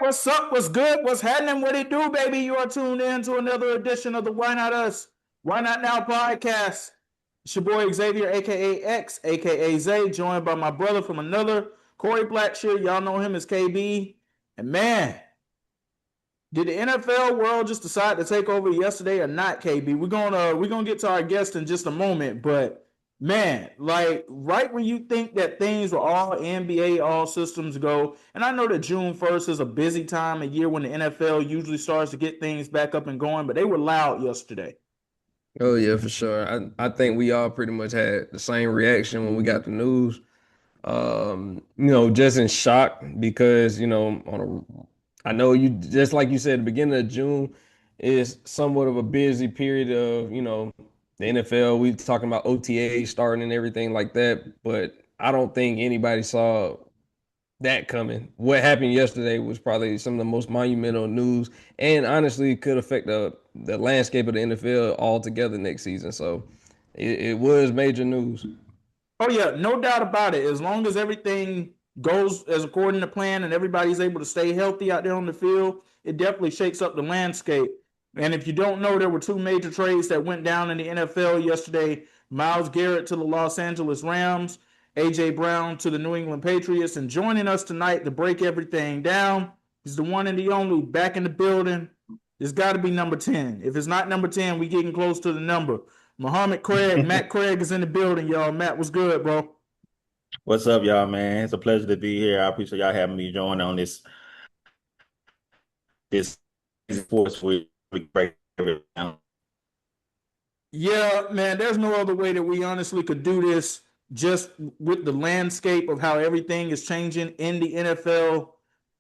What's up? What's good? What's happening? What it do, baby? You are tuned in to another edition of the Why Not Us, Why Not Now podcast. It's your boy Xavier, aka X, aka Zay, joined by my brother from another, Kory Blackshear. Y'all know him as KB. And man, did the NFL world just decide to take over yesterday or not, KB? We're gonna get to our guest in just a moment, but man, like right when you think that things were all NBA, all systems go, and I know that June 1st is a busy time of year when the NFL usually starts to get things back up and going, but they were loud yesterday. Oh yeah, for sure. I think we all pretty much had the same reaction when we got the news. Just in shock because, I know you just like you said, the beginning of June is somewhat of a busy period of, the NFL. We talking about OTA starting and everything like that, but I don't think anybody saw that coming. What happened yesterday was probably some of the most monumental news, and honestly, could affect the landscape of the NFL altogether next season. So it was major news. Oh yeah, no doubt about it. As long as everything goes as according to plan and everybody's able to stay healthy out there on the field, it definitely shakes up the landscape. And if you don't know, there were two major trades that went down in the NFL yesterday. Myles Garrett to the Los Angeles Rams, AJ Brown to the New England Patriots. And joining us tonight to break everything down is the one and the only back in the building. It's got to be number 10. If it's not number 10, we getting close to the number. Muhammad Craig, Matt Craig is in the building, y'all. Matt, what's good, bro? What's up, y'all, man? It's a pleasure to be here. I appreciate y'all having me join on this sports we break it down. Yeah, man, there's no other way that we honestly could do this just with the landscape of how everything is changing in the NFL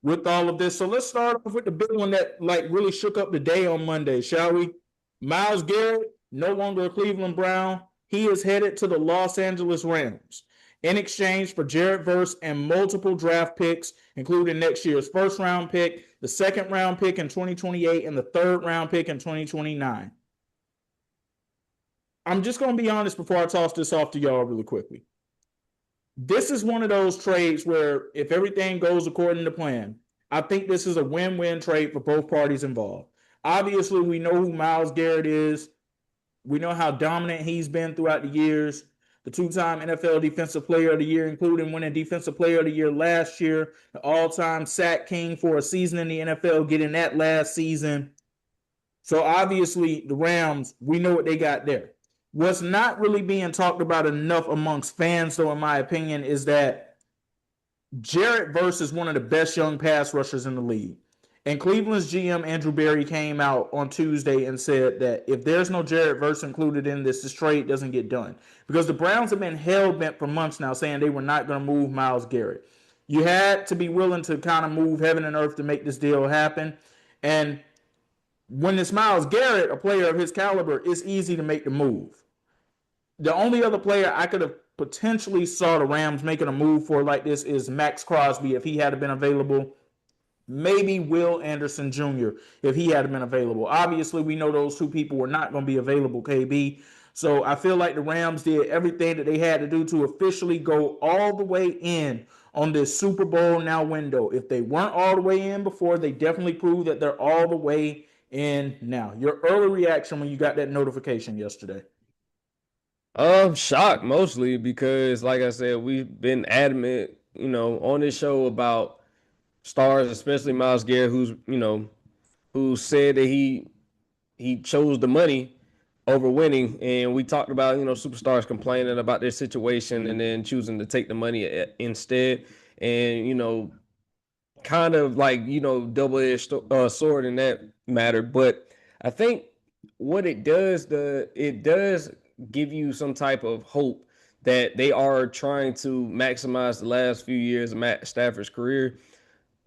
with all of this. So let's start off with the big one that like really shook up the day on Monday, shall we? Myles Garrett, no longer a Cleveland Brown. He is headed to the Los Angeles Rams in exchange for Jared Verse and multiple draft picks, including next year's first round pick, the second round pick in 2028, and the third round pick in 2029. I'm just going to be honest before I toss this off to y'all really quickly. This is one of those trades where if everything goes according to plan, I think this is a win-win trade for both parties involved. Obviously, we know who Myles Garrett is. We know how dominant he's been throughout the years. The two-time NFL Defensive Player of the Year, including winning Defensive Player of the Year last year, the all-time sack king for a season in the NFL, getting that last season. So obviously, the Rams, we know what they got there. What's not really being talked about enough amongst fans, though, in my opinion, is that Jarrett Verse is one of the best young pass rushers in the league. And Cleveland's GM Andrew Berry came out on Tuesday and said that if there's no Jarrett Verse included in this trade doesn't get done. Because the Browns have been hell bent for months now saying they were not going to move Myles Garrett. You had to be willing to kind of move heaven and earth to make this deal happen. And when it's Myles Garrett, a player of his caliber, it's easy to make the move. The only other player I could have potentially saw the Rams making a move for like this is Max Crosby if he had been available. Maybe Will Anderson Jr. if he had been available. Obviously, we know those two people were not going to be available, KB. So I feel like the Rams did everything that they had to do to officially go all the way in on this Super Bowl now window. If they weren't all the way in before, they definitely proved that they're all the way in now. Your early reaction when you got that notification yesterday? Shocked mostly because, like I said, we've been adamant, on this show about stars, especially Myles Garrett, who said that he chose the money over winning, and we talked about superstars complaining about their situation and then choosing to take the money instead, and kind of like double-edged sword in that matter. But I think what it does give you some type of hope that they are trying to maximize the last few years of Matt Stafford's career.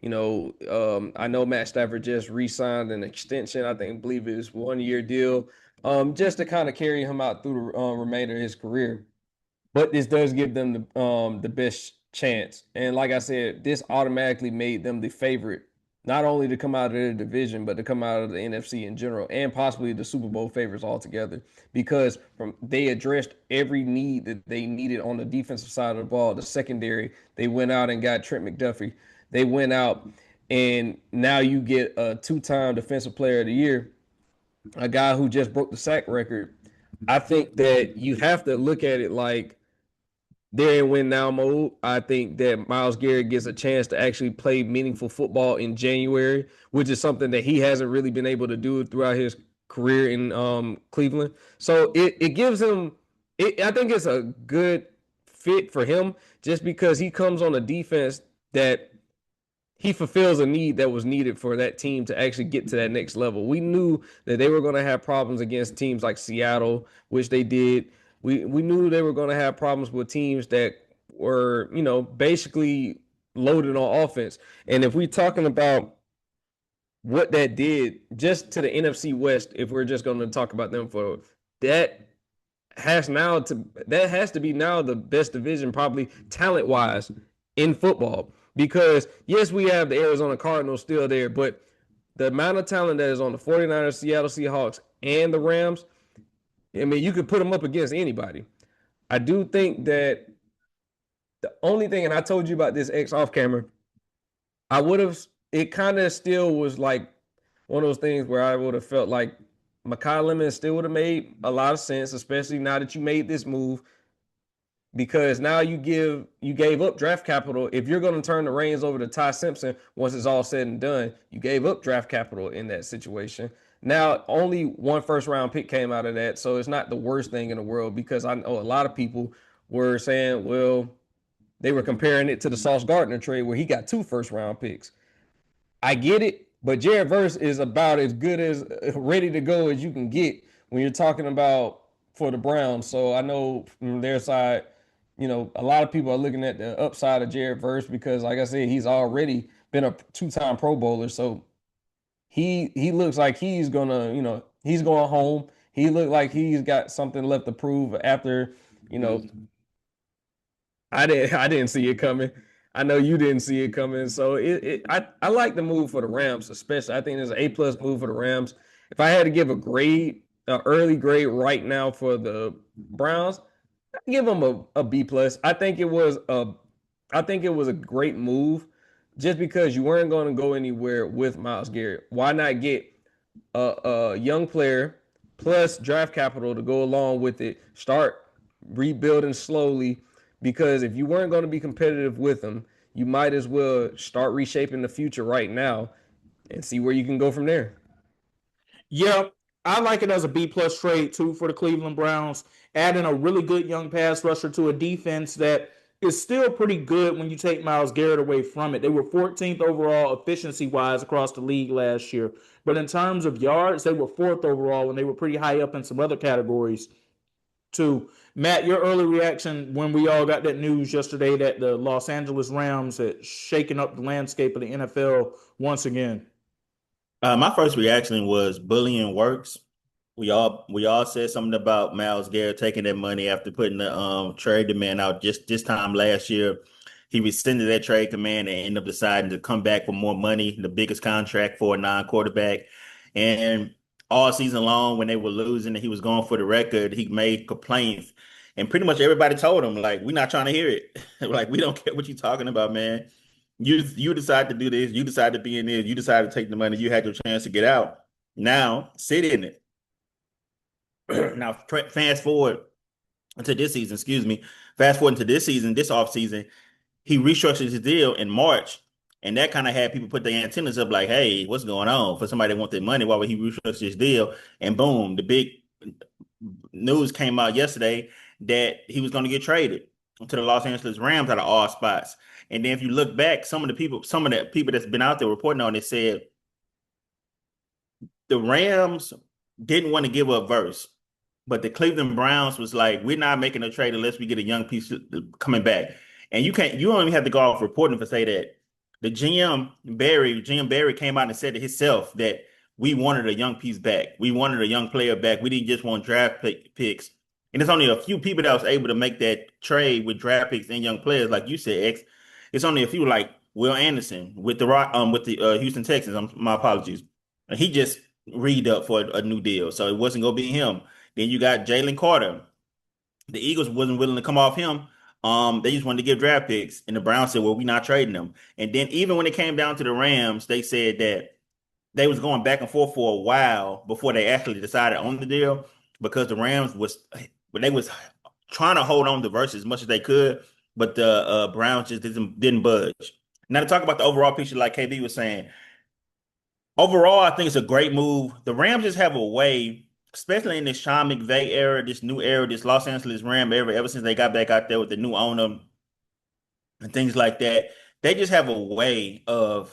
I know Matt Stafford just re-signed an extension. I believe it's 1 year deal, just to kind of carry him out through the remainder of his career. But this does give them the best chance. And like I said, this automatically made them the favorite, not only to come out of their division, but to come out of the NFC in general, and possibly the Super Bowl favorites altogether. Because they addressed every need that they needed on the defensive side of the ball. The secondary, they went out and got Trent McDuffie. They went out and now you get a 2-time Defensive Player of the Year, a guy who just broke the sack record. I think that you have to look at it like they're in win now mode. I think that Myles Garrett gets a chance to actually play meaningful football in January, which is something that he hasn't really been able to do throughout his career in Cleveland. So it gives him. I think it's a good fit for him just because he comes on a defense that he fulfills a need that was needed for that team to actually get to that next level. We knew that they were going to have problems against teams like Seattle, which they did. We knew they were going to have problems with teams that were, basically loaded on offense. And if we're talking about what that did just to the NFC West, if we're just going to talk about them for that, that has to be now the best division, probably talent wise, in football. Because yes, we have the Arizona Cardinals still there, but the amount of talent that is on the 49ers, Seattle Seahawks, and the Rams, I mean, you could put them up against anybody. I do think that the only thing, and I told you about this X off camera, it kind of still was like one of those things where I would have felt like Mekhi Lemon still would have made a lot of sense, especially now that you made this move, because now you gave up draft capital. If you're going to turn the reins over to Ty Simpson once it's all said and done, you gave up draft capital in that situation. Now only one first round pick came out of that, so it's not the worst thing in the world, because I know a lot of people were saying, well, they were comparing it to the Sauce Gardner trade where he got 2 first round picks. I get it, but Jared Verse is about as good as ready to go as you can get when you're talking about for the Browns. So I know from their side, a lot of people are looking at the upside of Jared Verse because, like I said, he's already been a 2-time Pro Bowler. So he looks like he's gonna, he's going home. He looked like he's got something left to prove after, you know, I didn't see it coming. I know you didn't see it coming. So I like the move for the Rams, especially. I think it's an A+ move for the Rams. If I had to give a grade, an early grade right now for the Browns, I'd give them a B+. I think it was a great move just because you weren't going to go anywhere with Myles Garrett. Why not get a young player plus draft capital to go along with it? Start rebuilding slowly, because if you weren't going to be competitive with them, you might as well start reshaping the future right now and see where you can go from there. Yeah, I like it as a B+ trade too for the Cleveland Browns, adding a really good young pass rusher to a defense that is still pretty good when you take Myles Garrett away from it. They were 14th overall efficiency wise across the league last year, but in terms of yards, they were 4th overall, and they were pretty high up in some other categories too. Matt, your early reaction when we all got that news yesterday that the Los Angeles Rams had shaken up the landscape of the NFL once again? My first reaction was bullying works. We all said something about Myles Garrett taking that money after putting the trade demand out just this time last year. He rescinded that trade command and ended up deciding to come back for more money, the biggest contract for a non-quarterback. And all season long, when they were losing and he was going for the record, he made complaints. And pretty much everybody told him, like, we're not trying to hear it. Like, we don't care what you're talking about, man. You decide to do this, you decide to be in this, you decide to take the money, you had your chance to get out. Now sit in it. Now fast forward into this season, excuse me. Fast forward into this season, this offseason, he restructured his deal in March. And that kind of had people put their antennas up like, hey, what's going on? For somebody that want their money, why would he restructure his deal? And boom, the big news came out yesterday that he was going to get traded to the Los Angeles Rams out of all spots. And then if you look back, some of the people that's been out there reporting on it said the Rams didn't want to give up Verse, but the Cleveland Browns was like, we're not making a trade unless we get a young piece coming back. And you don't even have to go off reporting to say that. The GM Barry came out and said to himself that we wanted a young piece back. We wanted a young player back. We didn't just want draft picks. And there's only a few people that was able to make that trade with draft picks and young players, like you said, X. It's only a few, like Will Anderson with the Houston Texans. My apologies. He just read up for a new deal, so it wasn't gonna be him. Then you got Jalen Carter. The Eagles wasn't willing to come off him They just wanted to give draft picks, and the Browns said, "Well, we're not trading them." And then even when it came down to the Rams, they said that they was going back and forth for a while before they actually decided on the deal because the Rams was trying to hold on to Verse as much as they could, but the Browns just didn't budge. Now to talk about the overall picture, like KB was saying, overall I think it's a great move. The Rams just have a way, especially in this Sean McVay era, this new era, this Los Angeles Ram era, ever since they got back out there with the new owner and things like that. They just have a way of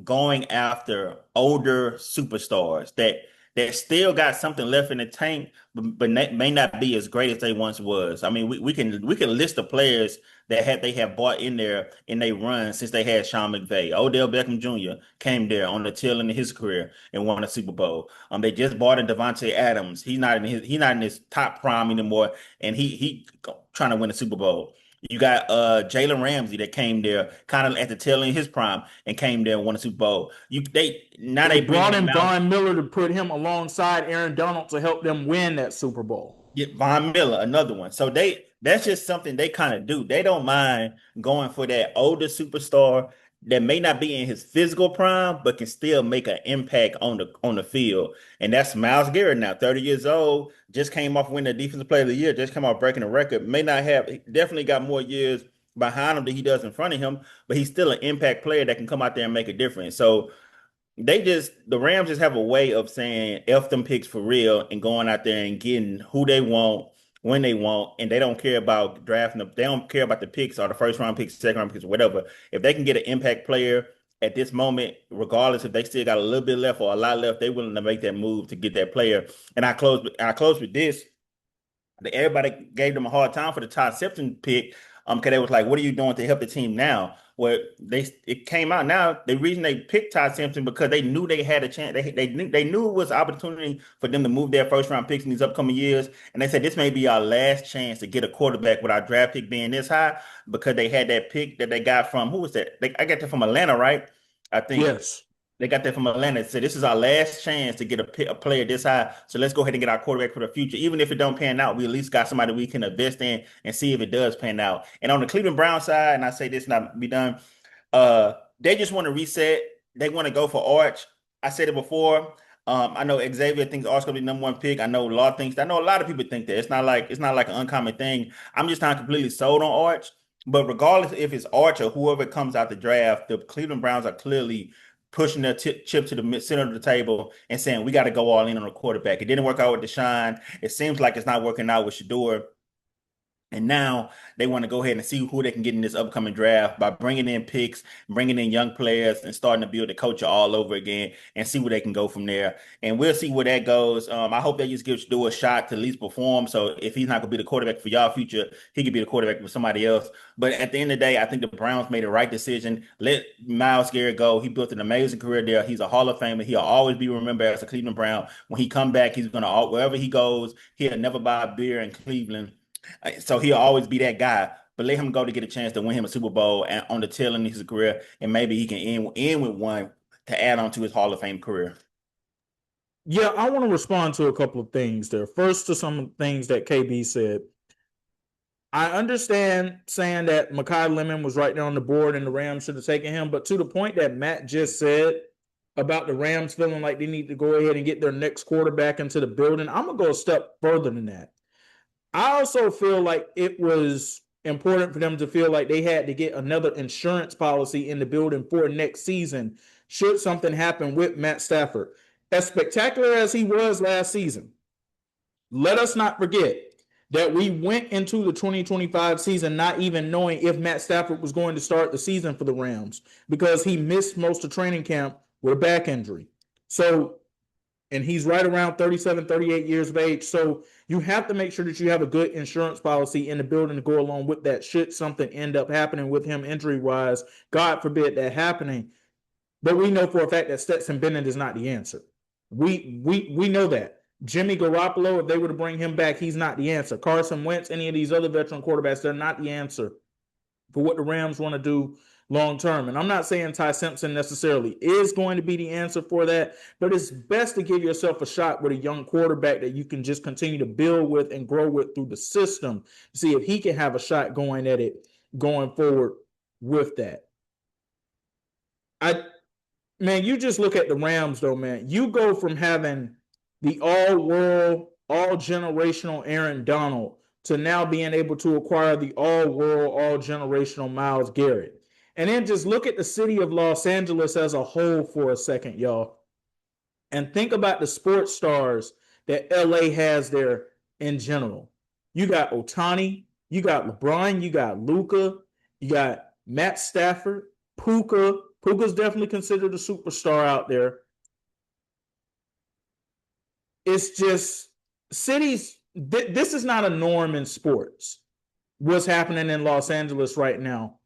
going after older superstars that still got something left in the tank, but may not be as great as they once was. I mean, we can list the players that they have bought in there in they run since they had Sean McVay. Odell Beckham Jr. came there on the tail end of his career and won a Super Bowl. They just bought in Devontae Adams. He's not in his top prime anymore, and he trying to win a Super Bowl. You got Jalen Ramsey that came there kind of at the tail end of his prime and came there and won a Super Bowl. They bring brought in him out. Von Miller to put him alongside Aaron Donald to help them win that Super Bowl. Get Von Miller, another one. So that's just something they kind of do. They don't mind going for that older superstar that may not be in his physical prime, but can still make an impact on the field. And that's Myles Garrett now, 30 years old, just came off winning the Defensive Player of the Year, just came off breaking a record. He definitely got more years behind him than he does in front of him, but he's still an impact player that can come out there and make a difference. So the Rams just have a way of saying F them picks for real and going out there and getting who they want when they want, and they don't care about drafting them. They don't care about the picks or the first round picks, second round picks, or whatever. If they can get an impact player at this moment, regardless if they still got a little bit left or a lot left, they're willing to make that move to get that player. And I close with this. Everybody gave them a hard time for the Todd Simpson pick, because they was like, "What are you doing to help the team now?" Well, it came out now. The reason they picked Todd Simpson because they knew they had a chance. They knew it was an opportunity for them to move their first round picks in these upcoming years, and they said this may be our last chance to get a quarterback with our draft pick being this high because they had that pick that they got from who was that? I got that from Atlanta, right? I think. Yes. They got that from Atlanta. Said this is our last chance to get a player this high. So let's go ahead and get our quarterback for the future. Even if it don't pan out, we at least got somebody we can invest in and see if it does pan out. And on the Cleveland Brown side, and I say this not be done, they just want to reset. They want to go for Arch. I said it before. I know Xavier thinks Arch gonna be the number one pick. I know Law thinks. I know a lot of people think that. It's not like an uncommon thing. I'm just not completely sold on Arch. But regardless if it's Arch or whoever comes out the draft, the Cleveland Browns are clearly pushing their chip to the center of the table and saying we got to go all in on a quarterback. It didn't work out with Deshaun. It seems like it's not working out with Shador. And now they want to go ahead and see who they can get in this upcoming draft by bringing in picks, bringing in young players, and starting to build the culture all over again and see where they can go from there. And we'll see where that goes. I hope they just give Shador a shot to at least perform. So if he's not going to be the quarterback for y'all future, he could be the quarterback for somebody else. But at the end of the day, I think the Browns made the right decision. Let Myles Garrett go. He built an amazing career there. He's a Hall of Famer. He'll always be remembered as a Cleveland Brown. When he come back, he's going to, wherever he goes, he'll never buy a beer in Cleveland. So he'll always be that guy, but let him go to get a chance to win him a Super Bowl and on the tail end of his career, and maybe he can end with one to add on to his Hall of Fame career. Yeah, I want to respond to a couple of things there. First, to some things that KB said. I understand saying that Mekhi Lemon was right there on the board and the Rams should have taken him, but to the point that Matt just said about the Rams feeling like they need to go ahead and get their next quarterback into the building, I'm going to go a step further than that. I also feel like it was important for them to feel like they had to get another insurance policy in the building for next season should something happen with Matt Stafford. As spectacular as he was last season, let us not forget that we went into the 2025 season not even knowing if Matt Stafford was going to start the season for the Rams because he missed most of training camp with a back injury. And he's right around 37, 38 years of age. So you have to make sure that you have a good insurance policy in the building to go along with that should something end up happening with him injury-wise. God forbid that happening. But we know for a fact that Stetson Bennett is not the answer. We know that. Jimmy Garoppolo, if they were to bring him back, he's not the answer. Carson Wentz, any of these other veteran quarterbacks, they're not the answer for what the Rams want to do long term. And I'm not saying Ty Simpson necessarily is going to be the answer for that, but it's best to give yourself a shot with a young quarterback that you can just continue to build with and grow with through the system. See if he can have a shot going at it going forward with that. Man, you just look at the Rams though, man. You go from having the all-world, all-generational Aaron Donald to now being able to acquire the all-world, all-generational Myles Garrett. And then just look at the city of Los Angeles as a whole for a second, y'all. And think about the sports stars that LA has there in general. You got Ohtani, you got LeBron, you got Luka, you got Matt Stafford, Puka. Puka's definitely considered a superstar out there. It's just cities. This is not a norm in sports. What's happening in Los Angeles right now?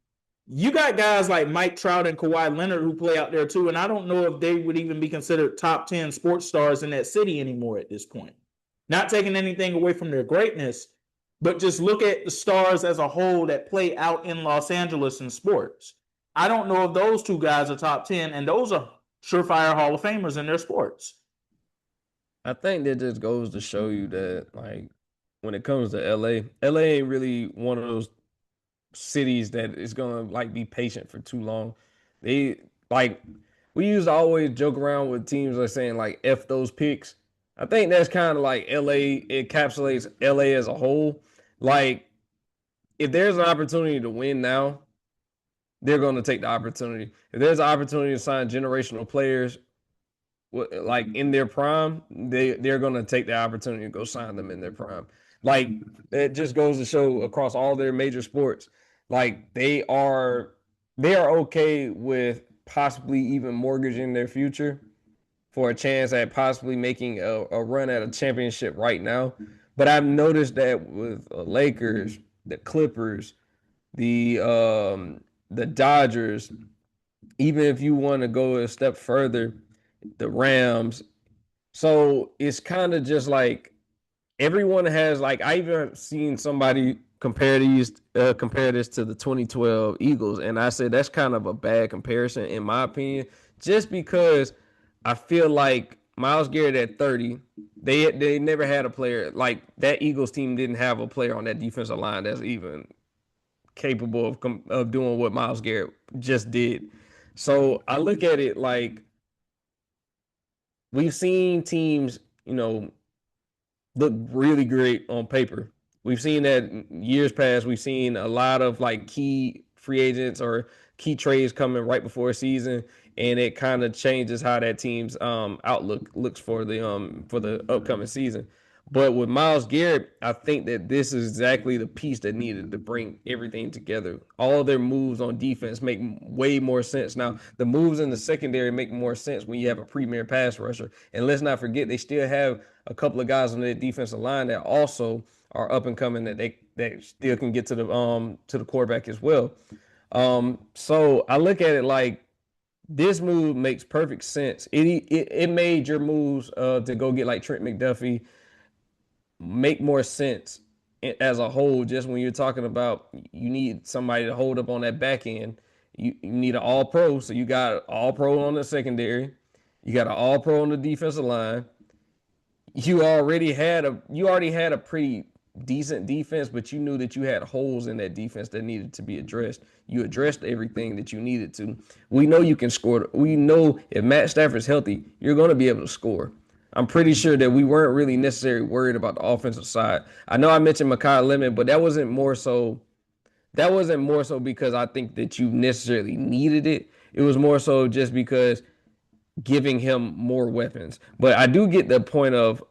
You got guys like Mike Trout and Kawhi Leonard who play out there too, and I don't know if they would even be considered top 10 sports stars in that city anymore at this point. Not taking anything away from their greatness, but just look at the stars as a whole that play out in Los Angeles in sports. I don't know if those two guys are top 10, and those are surefire Hall of Famers in their sports. I think that just goes to show you that, like, when it comes to LA ain't really one of those cities that is gonna like be patient for too long. They like we used to always joke around with teams like saying like F those picks. I think that's kind of like LA, it encapsulates LA as a whole. Like, if there's an opportunity to win now, they're going to take the opportunity. If there's an opportunity to sign generational players like in their prime, they're going to take the opportunity to go sign them in their prime. Like, it just goes to show across all their major sports, like they are okay with possibly even mortgaging their future for a chance at possibly making a run at a championship right now. But I've noticed that with the Lakers, the Clippers, the Dodgers, even if you want to go a step further, the Rams. So it's kind of just like everyone has, like, I even seen somebody compare this to the 2012 Eagles, and I said that's kind of a bad comparison in my opinion, just because I feel like Myles Garrett at 30, they never had a player like that. Eagles team didn't have a player on that defensive line that's even capable of doing what Myles Garrett just did. So I look at it like we've seen teams, look really great on paper. We've seen that years past. We've seen a lot of like key free agents or key trades coming right before a season, and it kind of changes how that team's outlook looks for the upcoming season. But with Myles Garrett, I think that this is exactly the piece that needed to bring everything together. All of their moves on defense make way more sense. Now, the moves in the secondary make more sense when you have a premier pass rusher. And let's not forget, they still have a couple of guys on their defensive line that also are up and coming that still can get to the quarterback as well. So I look at it like this move makes perfect sense. It made your moves to go get like Trent McDuffie make more sense as a whole. Just when you're talking about you need somebody to hold up on that back end, you need an all pro. So you got an all pro on the secondary, you got an all pro on the defensive line. You already had a pretty decent defense, but you knew that you had holes in that defense that needed to be addressed. You addressed everything that you needed to. We know you can score. We know if Matt Stafford's healthy, you're going to be able to score. I'm pretty sure that we weren't really necessarily worried about the offensive side. I know I mentioned Mekhi Lemon, but that wasn't more so because I think that you necessarily needed it. It was more so just because giving him more weapons. But I do get the point of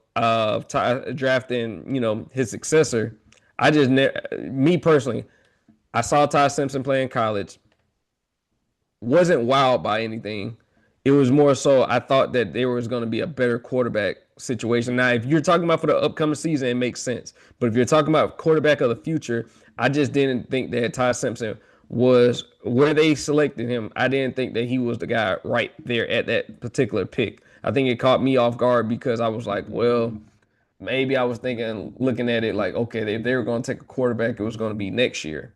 drafting, his successor. Me personally, I saw Ty Simpson play in college. Wasn't wowed by anything. It was more so I thought that there was going to be a better quarterback situation. Now, if you're talking about for the upcoming season, it makes sense. But if you're talking about quarterback of the future, I just didn't think that Ty Simpson was where they selected him. I didn't think that he was the guy right there at that particular pick. I think it caught me off guard because I was like, well, maybe I was looking at it like, okay, if they were going to take a quarterback, it was going to be next year.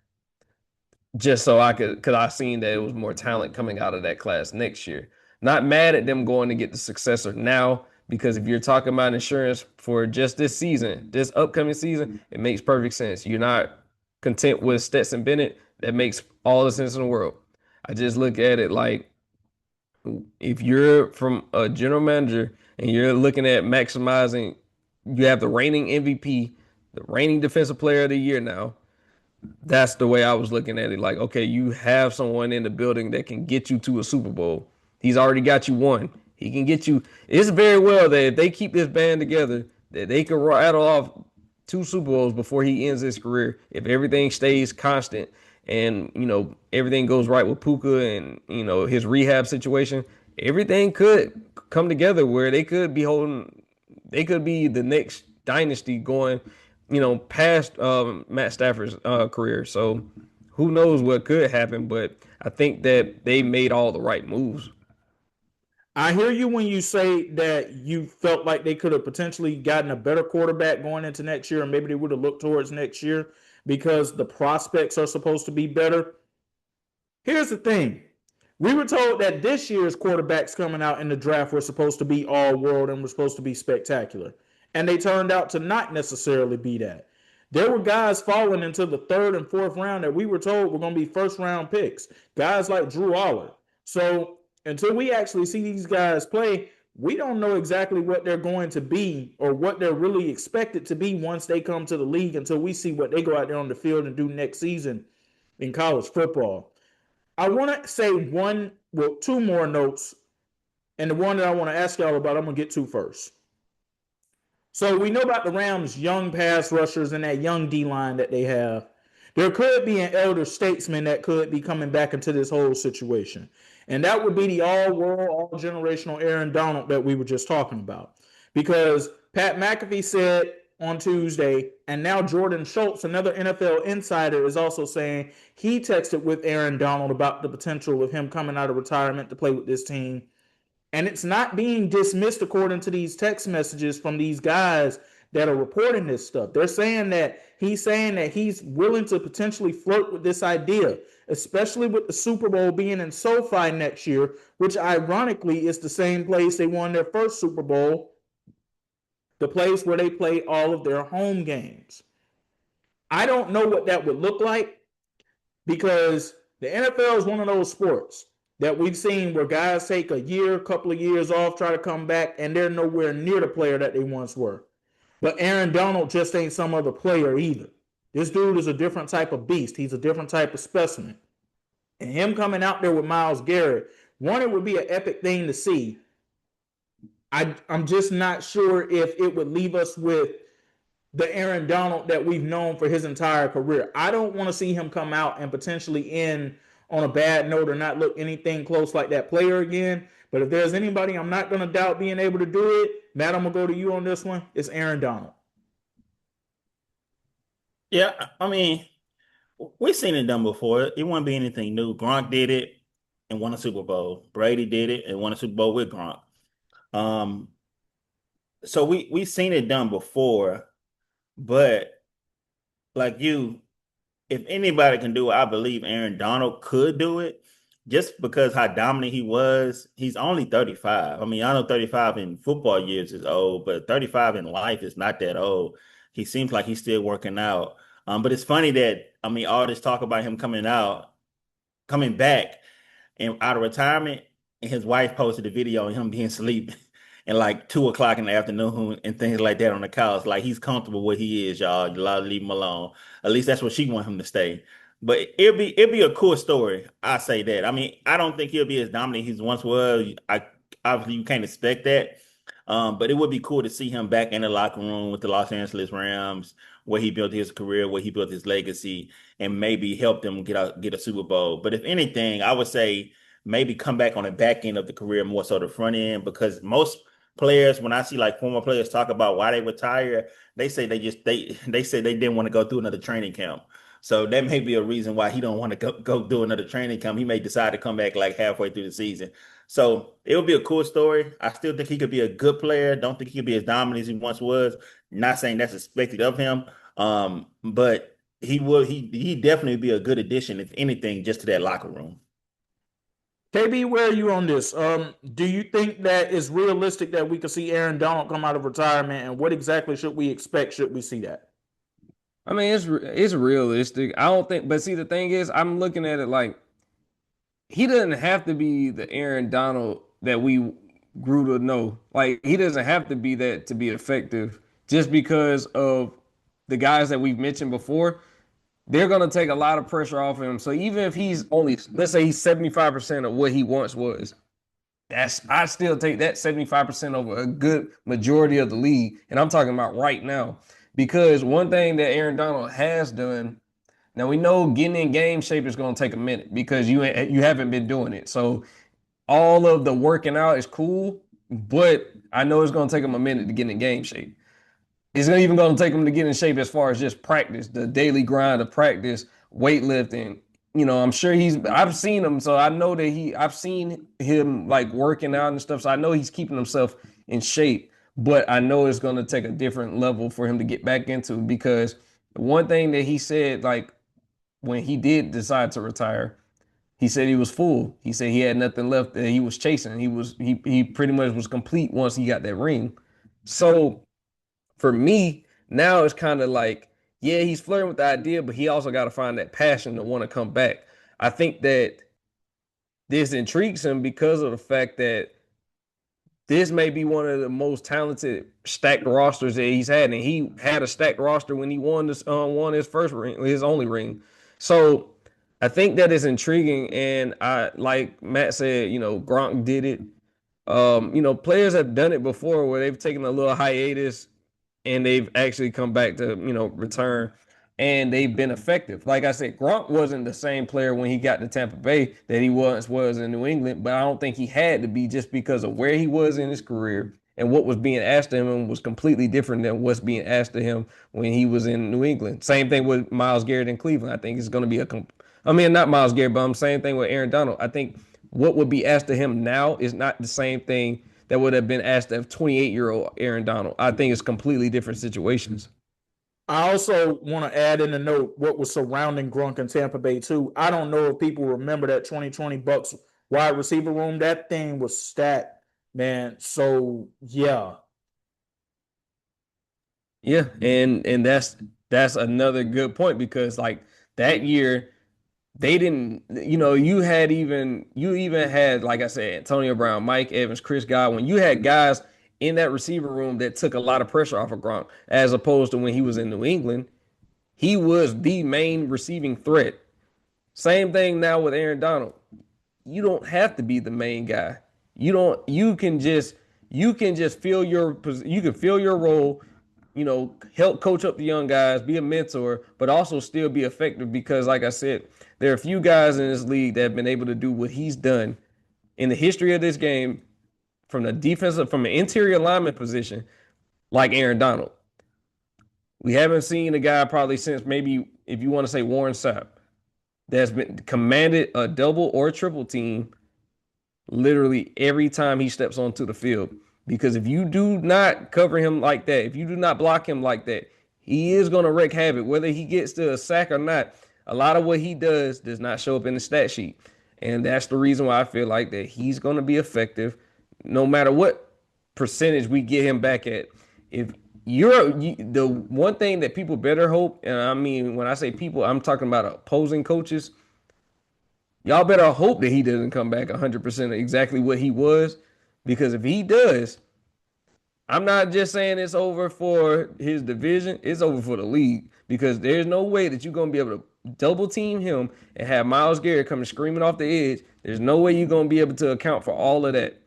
just so I could, because I seen that it was more talent coming out of that class next year. Not mad at them going to get the successor now, because if you're talking about insurance for just this season, this upcoming season, it makes perfect sense. You're not content with Stetson Bennett. That makes all the sense in the world. I just look at it like, if you're from a general manager and you're looking at maximizing, you have the reigning MVP, the reigning defensive player of the year now. That's the way I was looking at it. Like, okay, you have someone in the building that can get you to a Super Bowl. He's already got you one. He can get you. It's very well that if they keep this band together, that they can rattle off 2 Super Bowls before he ends his career. If everything stays constant and everything goes right with Puka and his rehab situation, everything could come together where they could be holding. They could be the next dynasty going past Matt Stafford's career. So who knows what could happen, but I think that they made all the right moves. I hear you when you say that you felt like they could have potentially gotten a better quarterback going into next year, and maybe they would have looked towards next year because the prospects are supposed to be better. Here's the thing. We were told that this year's quarterbacks coming out in the draft were supposed to be all world and were supposed to be spectacular. And they turned out to not necessarily be that. There were guys falling into the third and fourth round that we were told were going to be first round picks. Guys like Drew Aller. So until we actually see these guys play, we don't know exactly what they're going to be or what they're really expected to be once they come to the league until we see what they go out there on the field and do next season in college football. I want to say two more notes, and the one that I want to ask y'all about, I'm going to get to first. So we know about the Rams' young pass rushers and that young D-line that they have. There could be an elder statesman that could be coming back into this whole situation. And that would be the all-world, all-generational Aaron Donald that we were just talking about. Because Pat McAfee said on Tuesday, and now Jordan Schultz, another NFL insider, is also saying he texted with Aaron Donald about the potential of him coming out of retirement to play with this team. And it's not being dismissed according to these text messages from these guys that are reporting this stuff. They're saying that he's willing to potentially flirt with this idea, especially with the Super Bowl being in SoFi next year, which ironically is the same place they won their first Super Bowl, the place where they play all of their home games. I don't know what that would look like because the NFL is one of those sports that we've seen where guys take a couple of years off, try to come back, and they're nowhere near the player that they once were. But Aaron Donald just ain't some other player either. This dude is a different type of beast. He's a different type of specimen. And him coming out there with Myles Garrett, one, it would be an epic thing to see. I'm just not sure if it would leave us with the Aaron Donald that we've known for his entire career. I don't want to see him come out and potentially end on a bad note or not look anything close like that player again. But if there's anybody I'm not going to doubt being able to do it, Matt, I'm going to go to you on this one. It's Aaron Donald. Yeah, I mean, we've seen it done before. It wouldn't be anything new. Gronk did it and won a Super Bowl. Brady did it and won a Super Bowl with Gronk. So we've seen it done before, but like you, if anybody can do it, I believe Aaron Donald could do it just because how dominant he was. He's only 35. I mean, I know 35 in football years is old, but 35 in life is not that old. He seems like he's still working out. But it's funny that, I mean, all this talk about him coming back and out of retirement, and his wife posted a video of him being asleep and like 2 o'clock in the afternoon and things like that on the couch. Like he's comfortable where he is, y'all. You gotta leave him alone. At least that's what she want him to stay. But it'd be a cool story. I say that. I mean, I don't think he'll be as dominant as he once was. Obviously you can't expect that. But it would be cool to see him back in the locker room with the Los Angeles Rams, where he built his career, where he built his legacy, and maybe help them get a Super Bowl. But if anything, I would say maybe come back on the back end of the career more so the front end, because most players, when I see like former players talk about why they retire, they say they say they didn't want to go through another training camp. So that may be a reason why he don't want to go do another training camp. He may decide to come back like halfway through the season. So it would be a cool story. I still think he could be a good player. Don't think he could be as dominant as he once was. Not saying that's expected of him. But he definitely be a good addition, if anything, just to that locker room. KB, where are you on this? Do you think that it's realistic that we could see Aaron Donald come out of retirement, and what exactly should we expect? Should we see that? I mean, it's realistic. I don't think, but see, the thing is, I'm looking at it like he doesn't have to be the Aaron Donald that we grew to know. Like he doesn't have to be that to be effective just because of the guys that we've mentioned before. They're gonna take a lot of pressure off him. So even if he's only, let's say he's 75% of what he once was, I still take that 75% over a good majority of the league. And I'm talking about right now. Because one thing that Aaron Donald has done, now we know getting in game shape is gonna take a minute because you haven't been doing it. So all of the working out is cool, but I know it's gonna take him a minute to get in game shape. It's not even going to take him to get in shape as far as just practice, the daily grind of practice, weightlifting. I'm sure I've seen him, so I know that I've seen him like working out and stuff. So I know he's keeping himself in shape, but I know it's going to take a different level for him to get back into because one thing that he said, like when he did decide to retire, he said he was full. He said he had nothing left that he was chasing. He pretty much was complete once he got that ring. So for me, now it's kind of like, yeah, he's flirting with the idea, but he also got to find that passion to want to come back. I think that this intrigues him because of the fact that this may be one of the most talented stacked rosters that he's had, and he had a stacked roster when he won his first ring, his only ring. So I think that is intriguing, and I like Matt said, Gronk did it. Players have done it before where they've taken a little hiatus and they've actually come back to return, and they've been effective. Like I said, Gronk wasn't the same player when he got to Tampa Bay that he once was in New England, but I don't think he had to be just because of where he was in his career and what was being asked of him was completely different than what's being asked of him when he was in New England. Same thing with Myles Garrett in Cleveland. I think it's going to be not Myles Garrett, but I'm same thing with Aaron Donald. I think what would be asked of him now is not the same thing that would have been asked of 28-year-old Aaron Donald. I think it's completely different situations. I also want to add in a note what was surrounding Gronk in Tampa Bay too. I don't know if people remember that 2020 Bucks wide receiver room. That thing was stacked, man. So yeah. Yeah, and that's another good point because like that year they didn't, you even had, like I said, Antonio Brown, Mike Evans, Chris Godwin. You had guys in that receiver room that took a lot of pressure off of Gronk, as opposed to when he was in New England. He was the main receiving threat. Same thing now with Aaron Donald. You don't have to be the main guy. You can just fill your role, help coach up the young guys, be a mentor, but also still be effective because like I said, there are a few guys in this league that have been able to do what he's done in the history of this game from an interior lineman position, like Aaron Donald. We haven't seen a guy probably since maybe, if you want to say Warren Sapp, that's been commanded a double or a triple team literally every time he steps onto the field. Because if you do not cover him like that, if you do not block him like that, he is going to wreak havoc. Whether he gets to a sack or not, a lot of what he does not show up in the stat sheet. And that's the reason why I feel like that he's going to be effective no matter what percentage we get him back at. If the one thing that people better hope, and I mean, when I say people, I'm talking about opposing coaches. Y'all better hope that he doesn't come back 100% exactly what he was, because if he does, I'm not just saying it's over for his division, it's over for the league, because there's no way that you're going to be able to double team him and have Myles Garrett coming screaming off the edge. There's no way you're going to be able to account for all of that.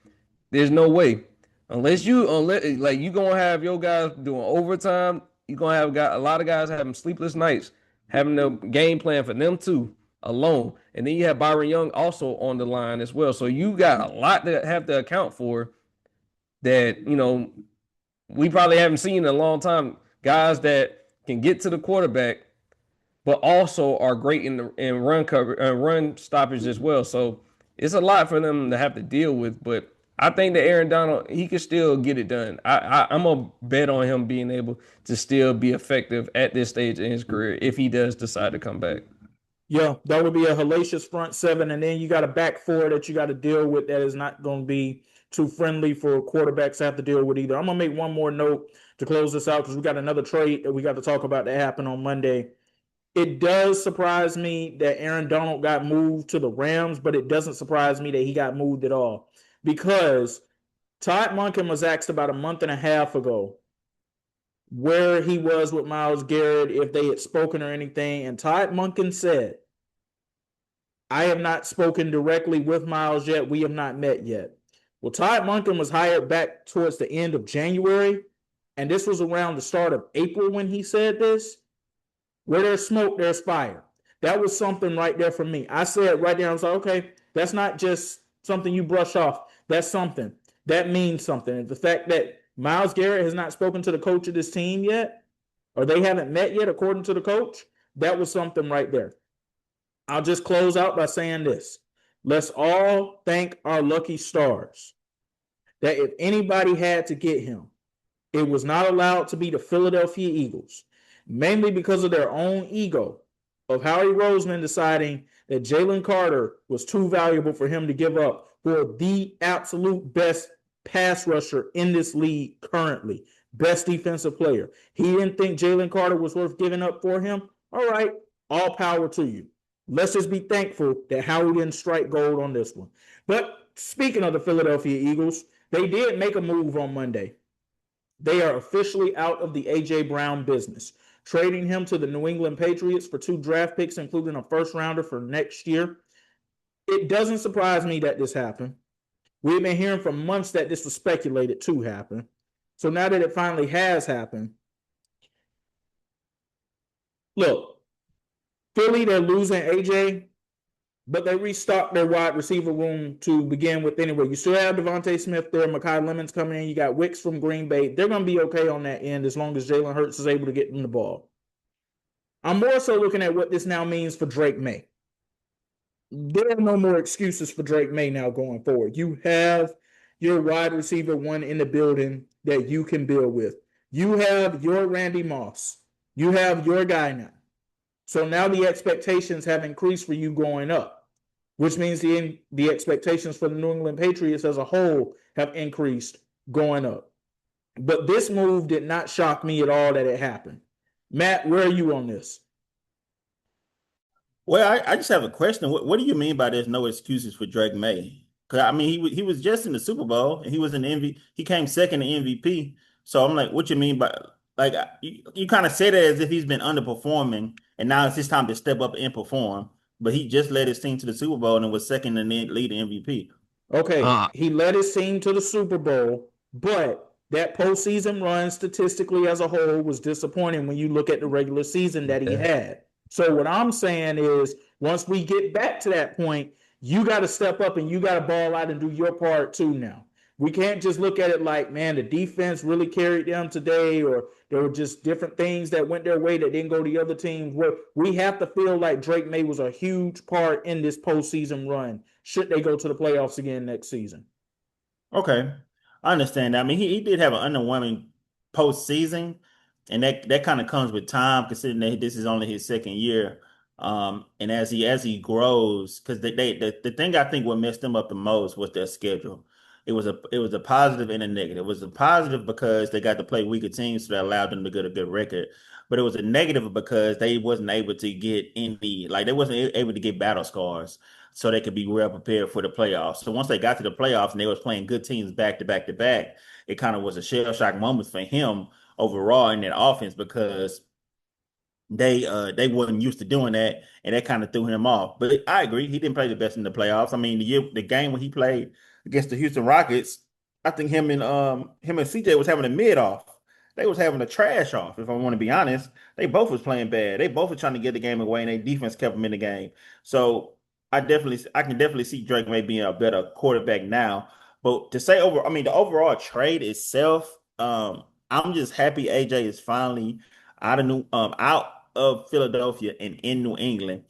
There's no way. Unless like you're going to have your guys doing overtime, you're going to have a lot of guys having sleepless nights, having the game plan for them too alone. And then you have Byron Young also on the line as well. So you got a lot to have to account for that, we probably haven't seen in a long time. Guys that can get to the quarterback, but also are great in run cover, run stoppage as well. So it's a lot for them to have to deal with. But I think that Aaron Donald, he can still get it done. I'm gonna bet on him being able to still be effective at this stage in his career if he does decide to come back. Yeah, that would be a hellacious front seven, and then you got a back four that you got to deal with that is not going to be too friendly for quarterbacks to have to deal with either. I'm gonna make one more note to close this out because we got another trade that we got to talk about that happened on Monday. It does surprise me that Aaron Donald got moved to the Rams, but it doesn't surprise me that he got moved at all because Todd Monken was asked about a month and a half ago where he was with Myles Garrett, if they had spoken or anything, and Todd Monken said, I have not spoken directly with Myles yet. We have not met yet. Well, Todd Monken was hired back towards the end of January, and this was around the start of April when he said this. Where there's smoke, there's fire. That was something right there for me. I said right there, I was like, okay, that's not just something you brush off. That's something. That means something. And the fact that Myles Garrett has not spoken to the coach of this team yet, or they haven't met yet, according to the coach, that was something right there. I'll just close out by saying this. Let's all thank our lucky stars that if anybody had to get him, it was not allowed to be the Philadelphia Eagles, mainly because of their own ego of Howie Roseman deciding that Jalen Carter was too valuable for him to give up for the absolute best pass rusher in this league currently, best defensive player. He didn't think Jalen Carter was worth giving up for him. All right, all power to you. Let's just be thankful that Howie didn't strike gold on this one. But speaking of the Philadelphia Eagles, they did make a move on Monday. They are officially out of the A.J. Brown business, trading him to the New England Patriots for 2 draft picks, including a first rounder for next year. It doesn't surprise me that this happened. We've been hearing for months that this was speculated to happen. So now that it finally has happened, look, Philly, they're losing AJ, but they restocked their wide receiver room to begin with anyway. You still have Devontae Smith there, Mekhi Lemons coming in. You got Wicks from Green Bay. They're going to be okay on that end as long as Jalen Hurts is able to get them the ball. I'm more so looking at what this now means for Drake May. There are no more excuses for Drake May now going forward. You have your wide receiver one in the building that you can build with. You have your Randy Moss. You have your guy now. So now the expectations have increased for you going up, which means the expectations for the New England Patriots as a whole have increased going up. But this move did not shock me at all that it happened. Matt, where are you on this? Well, I just have a question. What do you mean by there's no excuses for Drake May? Because I mean, he was just in the Super Bowl and he was an MVP. He came second in MVP. So I'm like, what you mean by like you kind of said it as if he's been underperforming and now it's his time to step up and perform. But he just led his team to the Super Bowl and was second in the lead MVP. Okay, he led his team to the Super Bowl, but that postseason run statistically as a whole was disappointing when you look at the regular season that he had. So what I'm saying is once we get back to that point, you got to step up and you got to ball out and do your part too now. We can't just look at it like, man, the defense really carried them today, or there were just different things that went their way that didn't go to the other teams. Where we have to feel like Drake May was a huge part in this postseason run should they go to the playoffs again next season. Okay. I understand that. I mean, he did have an underwhelming postseason, and that kind of comes with time, considering that this is only his second year. And as he grows, because the thing I think what messed them up the most was their schedule. It was a positive and a negative. It was a positive because they got to play weaker teams, so that allowed them to get a good record. But it was a negative because they wasn't able to get they wasn't able to get battle scars so they could be well prepared for the playoffs. So once they got to the playoffs and they was playing good teams back to back to back, it kind of was a shell shock moment for him overall in that offense because they wasn't used to doing that, and that kind of threw him off. But I agree, he didn't play the best in the playoffs. I mean, the game when he played against the Houston Rockets, I think him and CJ was having a mid off. They was having a trash off, if I want to be honest. They both was playing bad. They both were trying to get the game away, and their defense kept them in the game. So I can definitely see Drake may be a better quarterback now. But to say I mean, the overall trade itself, I'm just happy AJ is finally out of Philadelphia and in New England.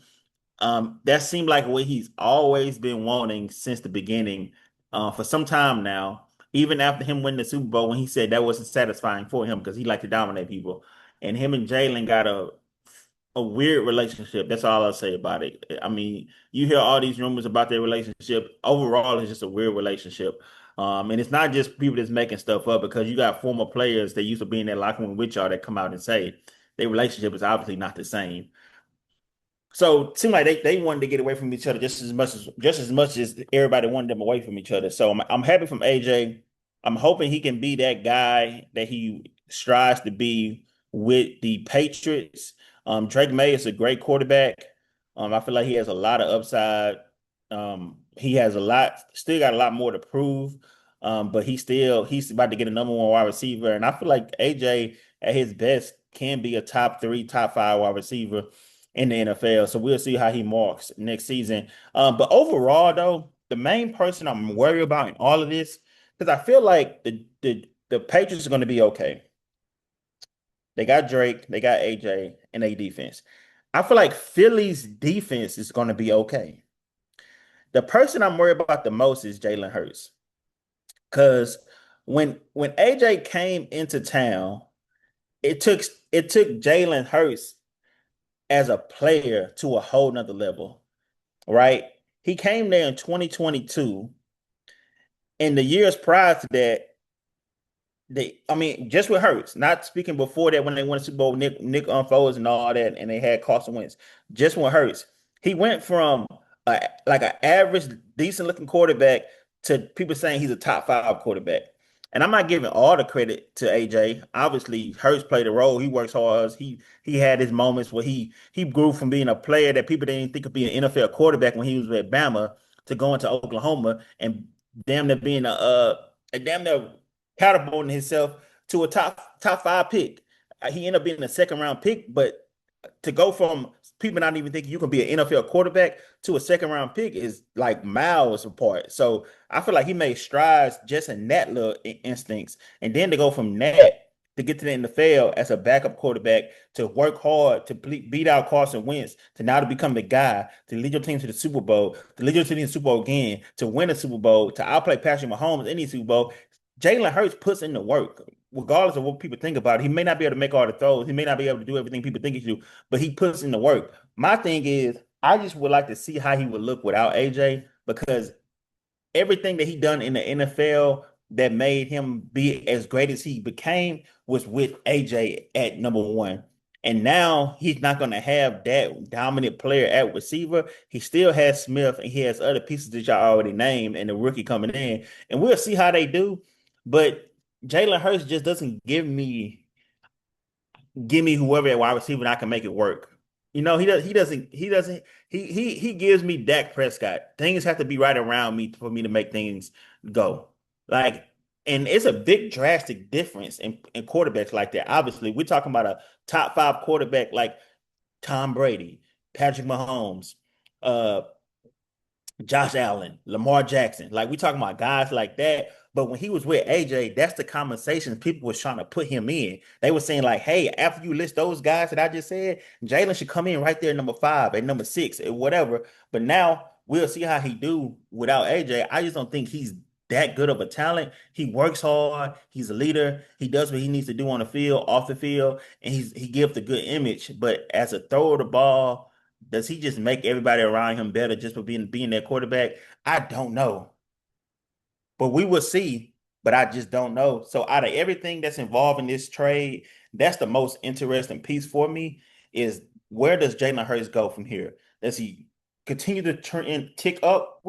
That seemed like what he's always been wanting since the beginning. for some time now. Even after him winning the Super Bowl, when he said that wasn't satisfying for him because he liked to dominate people, and him and Jalen got a weird relationship. That's all I'll say about it. I mean, you hear all these rumors about their relationship. Overall, it's just a weird relationship. And it's not just people that's making stuff up because you got former players that used to be in that locker room with y'all that come out and say their relationship is obviously not the same. So it seemed like they wanted to get away from each other just as much as everybody wanted them away from each other. So I'm happy from AJ. I'm hoping he can be that guy that he strives to be with the Patriots. Drake May is a great quarterback. I feel like he has a lot of upside. He has still got a lot more to prove. But he's about to get a number one wide receiver, and I feel like AJ at his best can be a top three, top five wide receiver in the NFL. So we'll see how he marks next season. But overall, though, the main person I'm worried about in all of this, because I feel like the Patriots are going to be okay. They got Drake, they got AJ, and a defense. I feel like Philly's defense is going to be okay. The person I'm worried about the most is Jalen Hurts. Because when AJ came into town, it took Jalen Hurts as a player to a whole nother level, right? He came there in 2022. And the years prior to that, just with Hurts, not speaking before that when they won the Super Bowl, Nick Foles and all that, and they had Carson Wentz. Just with Hurts, he went from like an average, decent looking quarterback to people saying he's a top five quarterback. And I'm not giving all the credit to AJ. Obviously, Hurts played a role. He works hard. He had his moments where he grew from being a player that people didn't think could be an NFL quarterback when he was with Bama to going to Oklahoma and damn near being a damn near catapulting himself to a top five pick. He ended up being a second round pick, but to go from people not even thinking you can be an NFL quarterback to a second round pick is like miles apart. So I feel like he made strides just in that little instincts, and then to go from that to get to the NFL as a backup quarterback, to work hard to beat out Carson Wentz, to now to become the guy to lead your team to the Super Bowl, to lead your team to the Super Bowl again, to win a Super Bowl, to outplay Patrick Mahomes in the Super Bowl. Jalen Hurts puts in the work, regardless of what people think about it. He may not be able to make all the throws. He may not be able to do everything people think he should do, but he puts in the work. My thing is, I just would like to see how he would look without AJ, because everything that he done in the NFL that made him be as great as he became was with AJ at number one. And now he's not going to have that dominant player at receiver. He still has Smith and he has other pieces that y'all already named and the rookie coming in. And we'll see how they do. But Jalen Hurts just doesn't give me whoever at wide receiver and I can make it work. He gives me Dak Prescott. Things have to be right around me for me to make things go. Like, and it's a big drastic difference in quarterbacks like that. Obviously, we're talking about a top five quarterback like Tom Brady, Patrick Mahomes, uh, Josh Allen, Lamar Jackson. Like we talking about guys like that. But when he was with AJ, that's the conversations people was trying to put him in. They were saying like, "Hey, after you list those guys that I just said, Jalen should come in right there, number five, and number six, and whatever." But now we'll see how he do without AJ. I just don't think he's that good of a talent. He works hard. He's a leader. He does what he needs to do on the field, off the field, and he gives a good image. But as a thrower of the ball, does he just make everybody around him better just for being their quarterback? I don't know. But we will see. But I just don't know. So out of everything that's involved in this trade, that's the most interesting piece for me is where does Jalen Hurts go from here? Does he continue to tick up?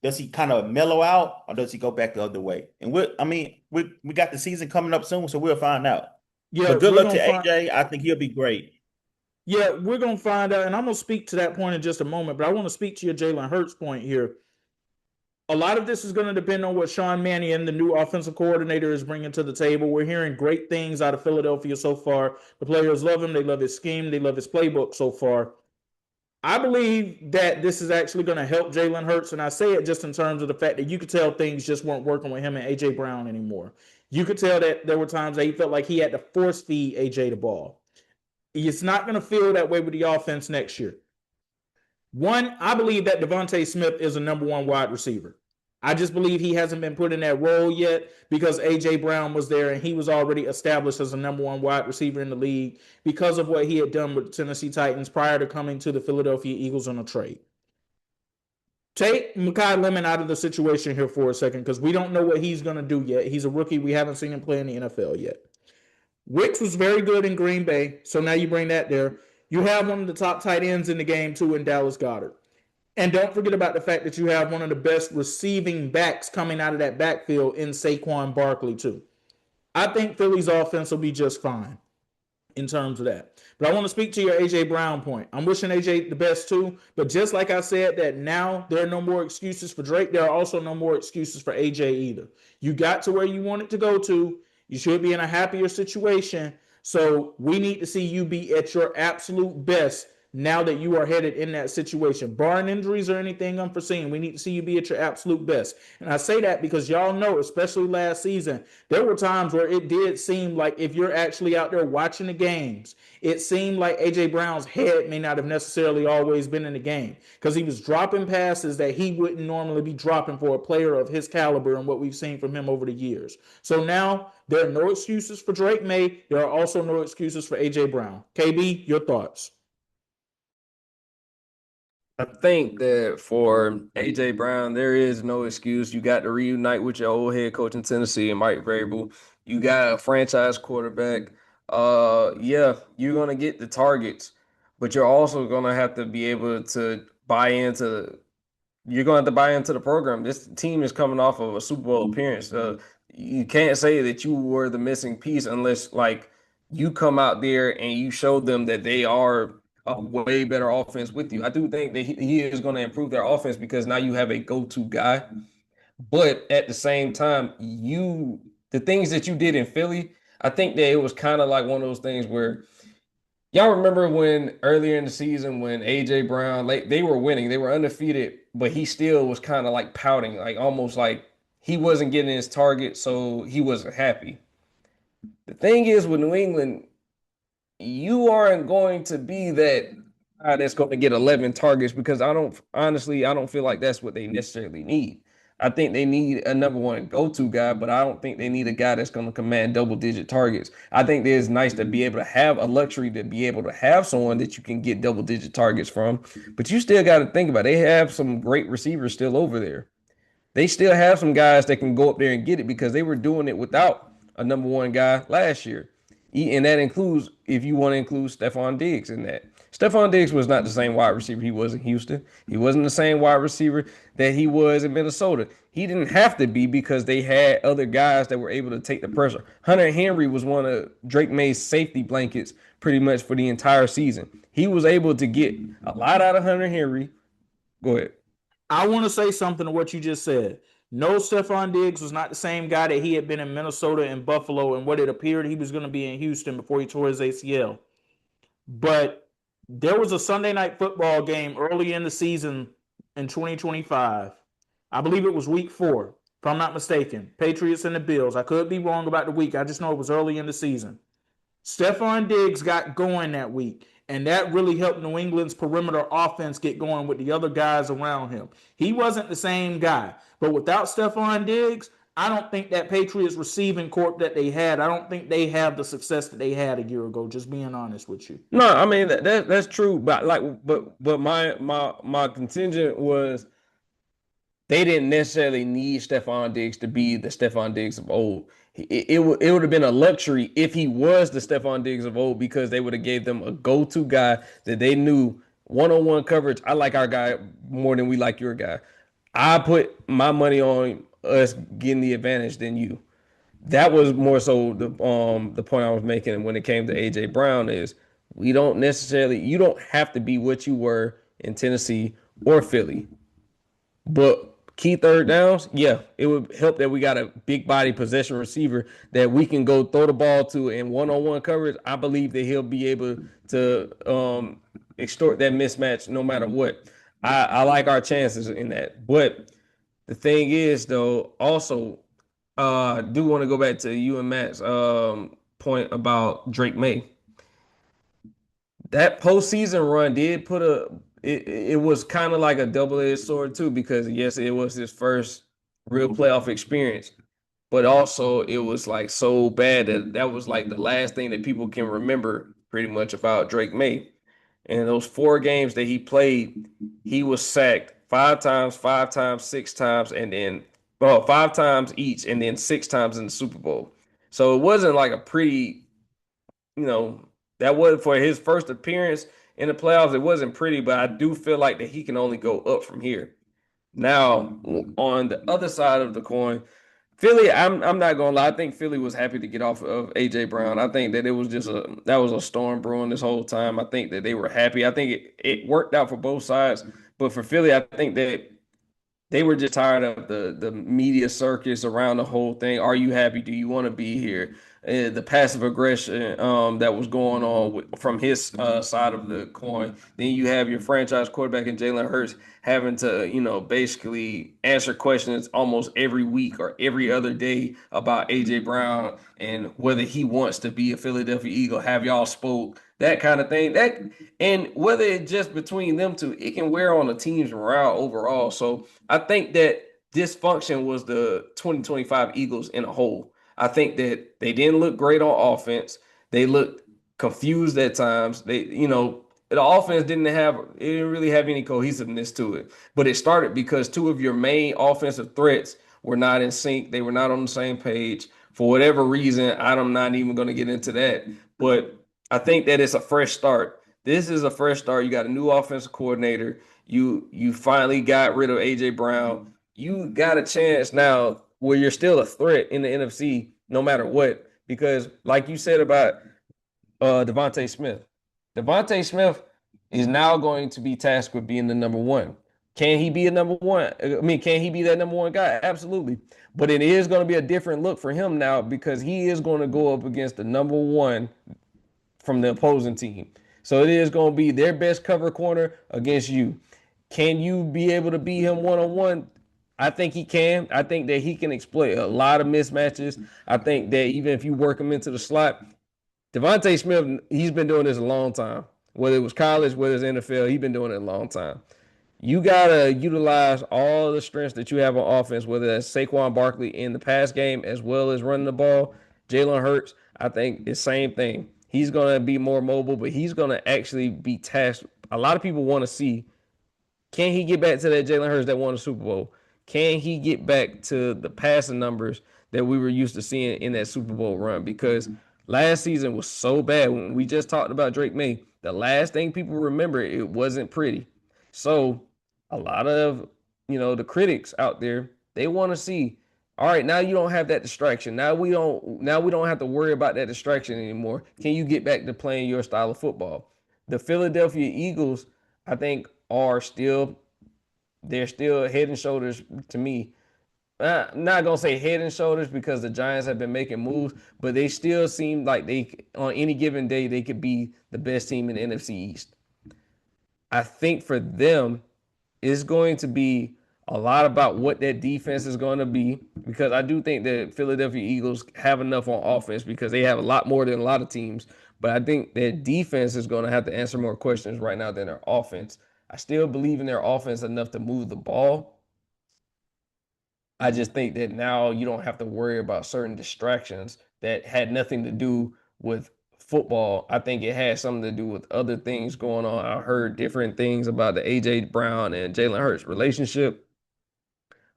Does he kind of mellow out, or does he go back the other way? And we got the season coming up soon, so we'll find out. Yeah, But good we're luck gonna to find. AJ. I think he'll be great. Yeah, we're gonna find out, and I'm gonna speak to that point in just a moment. But I want to speak to your Jalen Hurts point here. A lot of this is going to depend on what Sean Mannion, the new offensive coordinator, is bringing to the table. We're hearing great things out of Philadelphia so far. The players love him. They love his scheme. They love his playbook so far. I believe that this is actually going to help Jalen Hurts, and I say it just in terms of the fact that you could tell things just weren't working with him and A.J. Brown anymore. You could tell that there were times that he felt like he had to force feed A.J. the ball. It's not going to feel that way with the offense next year. One, I believe that Devontae Smith is a number one wide receiver. I just believe he hasn't been put in that role yet because A.J. Brown was there and he was already established as a number one wide receiver in the league because of what he had done with the Tennessee Titans prior to coming to the Philadelphia Eagles on a trade. Take Mekhi Lemon out of the situation here for a second because we don't know what he's going to do yet. He's a rookie. We haven't seen him play in the NFL yet. Wicks was very good in Green Bay, so now you bring that there. You have one of the top tight ends in the game, too, in Dallas Goedert. And don't forget about the fact that you have one of the best receiving backs coming out of that backfield in Saquon Barkley, too. I think Philly's offense will be just fine in terms of that. But I want to speak to your A.J. Brown point. I'm wishing A.J. the best, too. But just like I said that now there are no more excuses for Drake, there are also no more excuses for A.J. either. You got to where you wanted to go to. You should be in a happier situation. So we need to see you be at your absolute best now that you are headed in that situation. Barring injuries or anything unforeseen, we need to see you be at your absolute best. And I say that because y'all know, especially last season, there were times where it did seem like if you're actually out there watching the games, it seemed like A.J. Brown's head may not have necessarily always been in the game because he was dropping passes that he wouldn't normally be dropping for a player of his caliber and what we've seen from him over the years. So now there are no excuses for Drake May. There are also no excuses for A.J. Brown. KB, your thoughts? I think that for A.J. Brown, there is no excuse. You got to reunite with your old head coach in Tennessee and Mike Vrabel. You got a franchise quarterback. Yeah, you're gonna get the targets, but you're also gonna have to be able to buy into. You're going to have to buy into the program. This team is coming off of a Super Bowl appearance. You can't say that you were the missing piece unless, like, you come out there and you show them that they are a way better offense with you. I do think that he is going to improve their offense because now you have a go-to guy. But at the same time, the things that you did in Philly, I think that it was kind of like one of those things where y'all remember when earlier in the season when AJ Brown, like they were winning, they were undefeated, but he still was kind of like pouting, like almost like he wasn't getting his target, so he wasn't happy. The thing is with New England, you aren't going to be that guy that's going to get 11 targets because I don't feel like that's what they necessarily need. I think they need a number one go-to guy, but I don't think they need a guy that's going to command double-digit targets. I think that it's nice to be able to have a luxury to be able to have someone that you can get double-digit targets from, but you still got to think about it. They have some great receivers still over there. They still have some guys that can go up there and get it because they were doing it without a number one guy last year. And that includes, if you want to include Stephon Diggs in that. Stephon Diggs was not the same wide receiver he was in Houston. He wasn't the same wide receiver that he was in Minnesota. He didn't have to be because they had other guys that were able to take the pressure. Hunter Henry was one of Drake May's safety blankets pretty much for the entire season. He was able to get a lot out of Hunter Henry. Go ahead. I want to say something to what you just said. No, Stephon Diggs was not the same guy that he had been in Minnesota and Buffalo and what it appeared he was going to be in Houston before he tore his ACL. But there was a Sunday night football game early in the season in 2025. I believe it was week 4, if I'm not mistaken. Patriots and the Bills. I could be wrong about the week. I just know it was early in the season. Stephon Diggs got going that week, and that really helped New England's perimeter offense get going with the other guys around him. He wasn't the same guy, but without Stephon Diggs, I don't think that Patriots receiving corp that they had, I don't think they have the success that they had a year ago, just being honest with you. No, I mean that's true, but my contingent was they didn't necessarily need Stephon Diggs to be the Stephon Diggs of old. It would have been a luxury if he was the Stephon Diggs of old because they would have gave them a go-to guy that they knew one-on-one coverage. I like our guy more than we like your guy. I put my money on us getting the advantage than you. That was more so the point I was making when it came to AJ Brown is you don't have to be what you were in Tennessee or Philly. But key third downs, yeah, it would help that we got a big body possession receiver that we can go throw the ball to in one-on-one coverage. I believe that he'll be able to extort that mismatch no matter what. I like our chances in that. But the thing is, though, also, I do want to go back to you and Matt's point about Drake May. That postseason run did it was kind of like a double-edged sword too, because yes, it was his first real playoff experience. But also, it was like so bad that was like the last thing that people can remember pretty much about Drake May. And those 4 games that he played, he was sacked 5 times, 6 times, and then 5 times each, and then 6 times in the Super Bowl. So it wasn't like a pretty, that wasn't for his first appearance in the playoffs. It wasn't pretty, but I do feel like that he can only go up from here. Now, on the other side of the coin, Philly, I'm not gonna lie. I think Philly was happy to get off of AJ Brown. I think that it was that was a storm brewing this whole time. I think that they were happy. I think it worked out for both sides. But for Philly, I think that they were just tired of the media circus around the whole thing. Are you happy? Do you want to be here? The passive aggression that was going on from his side of the coin. Then you have your franchise quarterback in Jalen Hurts having to, basically answer questions almost every week or every other day about AJ Brown and whether he wants to be a Philadelphia Eagle. Have y'all spoke? That kind of thing. And whether it's just between them two, it can wear on the team's morale overall. So I think that dysfunction was the 2025 Eagles in a whole. I think that they didn't look great on offense. They looked confused at times. The offense it didn't really have any cohesiveness to it. But it started because 2 of your main offensive threats were not in sync. They were not on the same page. For whatever reason, I'm not even going to get into that. But I think that it's a fresh start. This is a fresh start. You got a new offensive coordinator. You finally got rid of AJ Brown. You got a chance now where you're still a threat in the NFC no matter what. Because like you said about Devontae Smith. Devontae Smith is now going to be tasked with being the number one. Can he be a number one? I mean, can he be that number one guy? Absolutely. But it is going to be a different look for him now because he is going to go up against the number one from the opposing team. So it is going to be their best cover corner against you. Can you be able to beat him one-on-one? I think he can. I think that he can exploit a lot of mismatches. I think that even if you work him into the slot, Devontae Smith, he's been doing this a long time. Whether it was college, whether it's NFL, he's been doing it a long time. You got to utilize all the strengths that you have on offense, whether that's Saquon Barkley in the pass game as well as running the ball. Jalen Hurts, I think the same thing. He's going to be more mobile, but he's going to actually be tasked. A lot of people want to see, can he get back to that Jalen Hurts that won the Super Bowl? Can he get back to the passing numbers that we were used to seeing in that Super Bowl run? Because last season was so bad. When we just talked about Drake May, the last thing people remember, it wasn't pretty. So a lot of, the critics out there, they want to see, all right, now you don't have that distraction. Now we don't have to worry about that distraction anymore. Can you get back to playing your style of football? The Philadelphia Eagles, I think, they're still head and shoulders to me. I'm not gonna say head and shoulders because the Giants have been making moves, but they still seem like on any given day they could be the best team in the NFC East. I think for them, it's going to be a lot about what that defense is going to be because I do think that Philadelphia Eagles have enough on offense because they have a lot more than a lot of teams. But I think their defense is going to have to answer more questions right now than their offense. I still believe in their offense enough to move the ball. I just think that now you don't have to worry about certain distractions that had nothing to do with football. I think it had something to do with other things going on. I heard different things about the AJ Brown and Jalen Hurts relationship.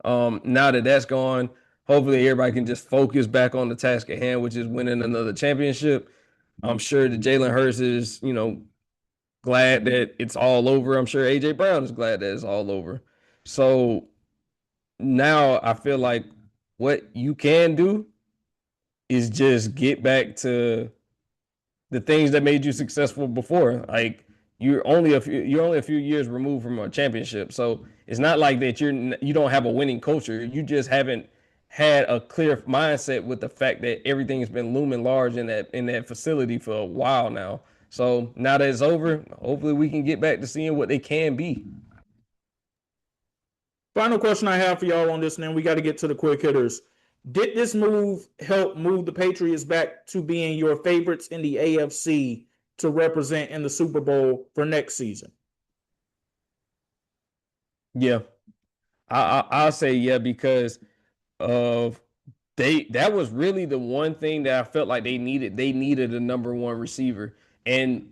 Now that that's gone, hopefully everybody can just focus back on the task at hand, which is winning another championship. I'm sure that Jalen Hurts is, glad that it's all over. I'm sure AJ Brown is glad that it's all over. So now I feel like what you can do is just get back to the things that made you successful before. Like you're only a few years removed from a championship. So it's not like that you don't have a winning culture. You just haven't had a clear mindset with the fact that everything has been looming large in that facility for a while now. So now that it's over, hopefully we can get back to seeing what they can be. Final question I have for y'all on this, and then we got to get to the quick hitters. Did this move help move the Patriots back to being your favorites in the AFC to represent in the Super Bowl for next season? Yeah, I'll say yeah because of that was really the one thing that I felt like they needed. They needed a number one receiver. And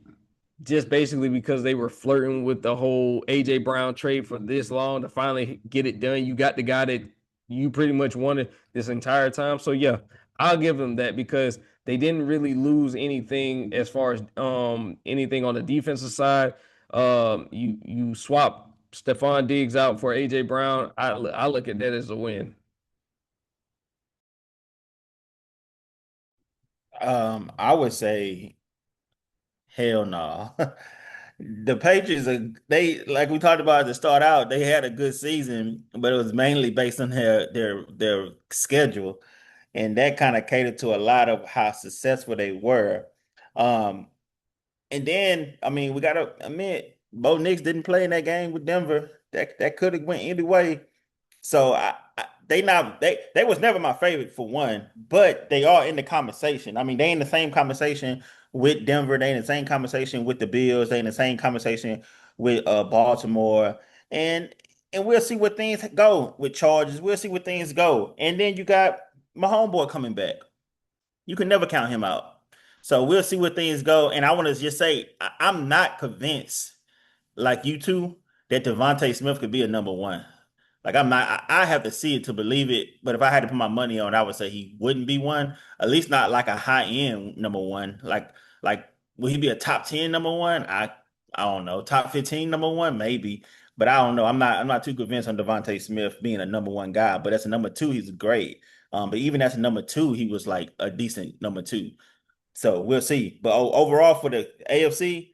just basically because they were flirting with the whole AJ Brown trade for this long to finally get it done. You got the guy that you pretty much wanted this entire time. So yeah, I'll give them that because they didn't really lose anything as far as anything on the defensive side. You swap Stephon Diggs out for AJ Brown. I look at that as a win. I would say hell no. The Patriots are they like we talked about to start out, they had a good season, but it was mainly based on their schedule. And that kind of catered to a lot of how successful they were. Um, and then I mean we gotta admit Bo Nix didn't play in that game with Denver. That could have went either way. So they was never my favorite for one, but they are in the conversation. I mean, they in the same conversation with Denver. They in the same conversation with the Bills. They in the same conversation with Baltimore, and we'll see where things go with Chargers. We'll see where things go, and then you got my homeboy coming back. You can never count him out. So we'll see where things go. And I want to just say I'm not convinced like you two that Devontae Smith could be a number one. Like I'm not, I have to see it to believe it. But if I had to put my money on, I would say he wouldn't be one. At least not like a high end number one. Like will he be a top 10 number one? I don't know. Top 15 number one, maybe. But I don't know. I'm not too convinced on Devontae Smith being a number one guy. But as a number two, he's great. But even as a number two, he was like a decent number two. So we'll see. But overall for the AFC,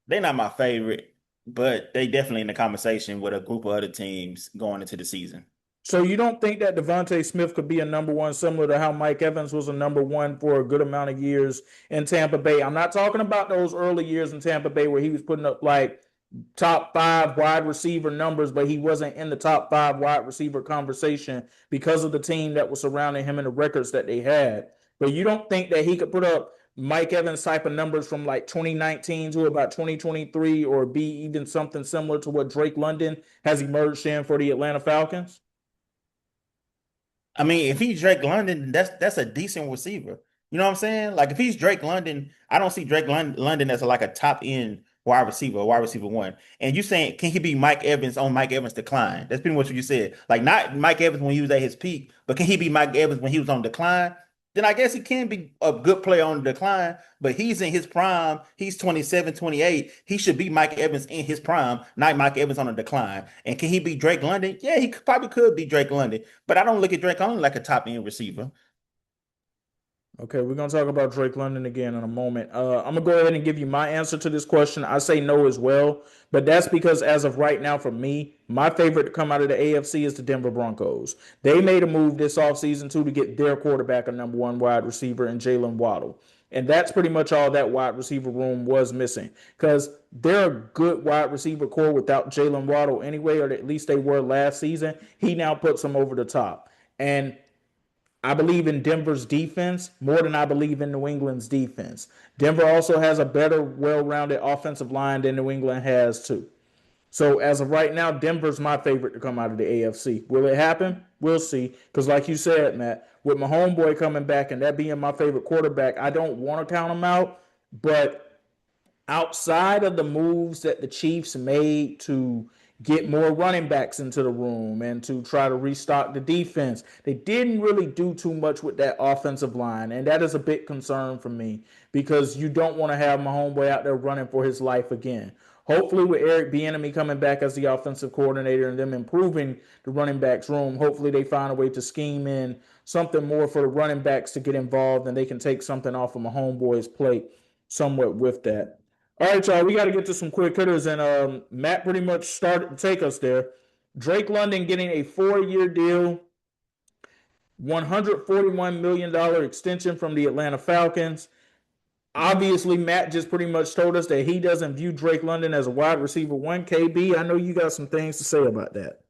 they're not my favorite, but they definitely in the conversation with a group of other teams going into the season. So you don't think that Devontae Smith could be a number one, similar to how Mike Evans was a number one for a good amount of years in Tampa Bay? I'm not talking about those early years in Tampa Bay where he was putting up like top five wide receiver numbers, but he wasn't in the top five wide receiver conversation because of the team that was surrounding him and the records that they had. But you don't think that he could put up Mike Evans type of numbers from like 2019 to about 2023 or be even something similar to what Drake London has emerged in for the Atlanta Falcons? I mean, if he's Drake London, that's a decent receiver. You know what I'm saying? Like if he's Drake London, I don't see London as like a top end wide receiver one. And you saying can he be Mike Evans on Mike Evans' decline? That's pretty much what you said. Like not Mike Evans when he was at his peak, but can he be Mike Evans when he was on decline? Then I guess he can be a good player on the decline, but he's in his prime. He's 27, 28. He should be Mike Evans in his prime, not Mike Evans on the decline. And can he be Drake London? Yeah, probably could be Drake London, but I don't look at Drake London like a top end receiver. Okay, we're gonna talk about Drake London again in a moment. I'm gonna go ahead and give you my answer to this question. I say no as well, but that's because as of right now, for me, my favorite to come out of the AFC is the Denver Broncos. They made a move this offseason too to get their quarterback a number one wide receiver in Jalen Waddle. And that's pretty much all that wide receiver room was missing because they're a good wide receiver core without Jalen Waddle anyway, or at least they were last season. He now puts them over the top. And I believe in Denver's defense more than I believe in New England's defense. Denver also has a better, well-rounded offensive line than New England has too. So as of right now, Denver's my favorite to come out of the AFC. Will it happen? We'll see. Because like you said, Matt, with my homeboy coming back and that being my favorite quarterback, I don't want to count him out. But outside of the moves that the Chiefs made to get more running backs into the room and to try to restock the defense, they didn't really do too much with that offensive line. And that is a big concern for me because you don't want to have my homeboy out there running for his life again. Hopefully, with Eric Bieniemy coming back as the offensive coordinator and them improving the running backs room, hopefully they find a way to scheme in something more for the running backs to get involved and they can take something off of my homeboy's plate somewhat with that. All right, y'all, we got to get to some quick hitters, and Matt pretty much started to take us there. Drake London getting a 4-year deal, $141 million extension from the Atlanta Falcons. Obviously, Matt just pretty much told us that he doesn't view Drake London as a wide receiver one. KB, I know you got some things to say about that.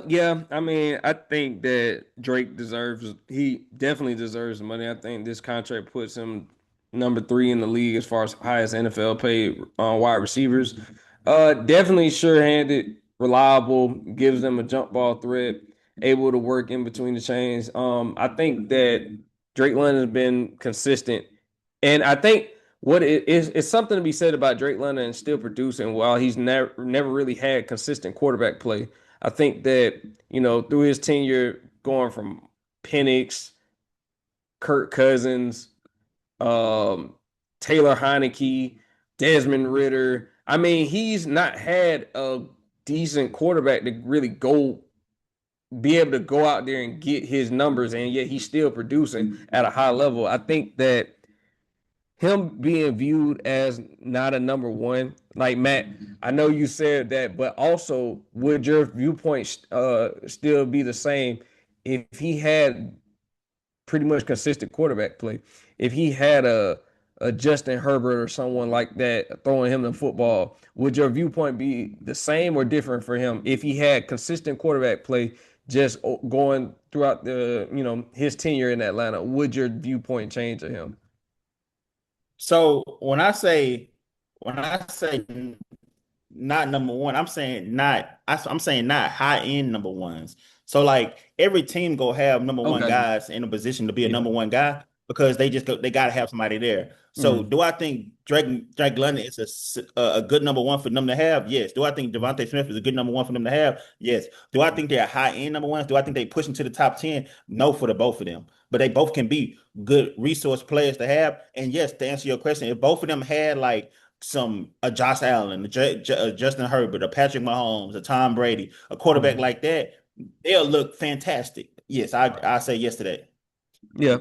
Yeah, I mean, I think that he definitely deserves the money. I think this contract puts him number 3 in the league as far as highest NFL paid wide receivers. Definitely sure-handed, reliable, gives them a jump ball threat. able to work in between the chains. I think that Drake London has been consistent, and I think what it is it's something to be said about Drake London still producing while he's never really had consistent quarterback play. I think that through his tenure, going from Penix, Kirk Cousins, um, Taylor Heineke, Desmond Ritter. I mean, he's not had a decent quarterback to really be able to go out there and get his numbers, and yet he's still producing at a high level. I think that him being viewed as not a number one, like Matt, I know you said that, but also would your viewpoint still be the same if he had pretty much consistent quarterback play? If he had a Justin Herbert or someone like that throwing him the football, would your viewpoint be the same or different for him if he had consistent quarterback play just going throughout his tenure in Atlanta? Would your viewpoint change of him? So when I say not number one, I'm saying not high end number ones. So like every team go have number one Okay. guys in a position to be a Yeah. number one guy because they got to have somebody there. So Mhm. do I think Drake London is a good number one for them to have? Yes. Do I think Devontae Smith is a good number one for them to have? Yes. Do I think they're high end number ones? Do I think they push into the top 10? No, for the both of them. But they both can be good resource players to have. And yes, to answer your question, if both of them had like some a Josh Allen, Justin Herbert, a Patrick Mahomes, a Tom Brady, a quarterback Mhm. like that, they'll look fantastic. Yes, I say yes to that. Yeah,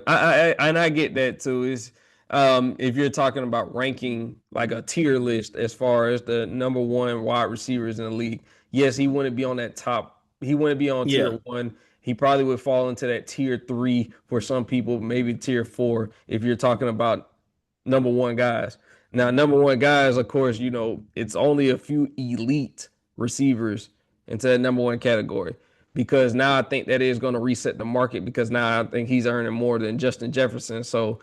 and I get that too. Is if you're talking about ranking like a tier list as far as the number one wide receivers in the league, yes, he wouldn't be on that top. He wouldn't be on tier Yeah, one. He probably would fall into that tier three for some people, maybe tier four if you're talking about number one guys. Now, number one guys, of course, it's only a few elite receivers into that number one category because now I think that is going to reset the market because now I think he's earning more than Justin Jefferson. So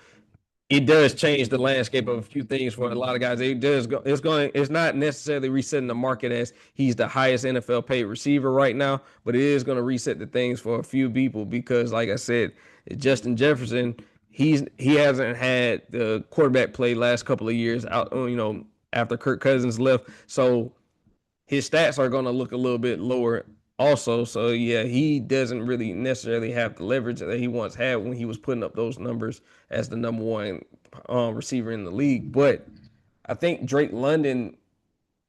it does change the landscape of a few things for a lot of guys. It does go, it's not necessarily resetting the market as he's the highest NFL paid receiver right now, but it is going to reset the things for a few people because like I said, Justin Jefferson, he hasn't had the quarterback play last couple of years out, after Kirk Cousins left. So his stats are going to look a little bit lower also. So yeah, he doesn't really necessarily have the leverage that he once had when he was putting up those numbers as the number one receiver in the league. But I think Drake London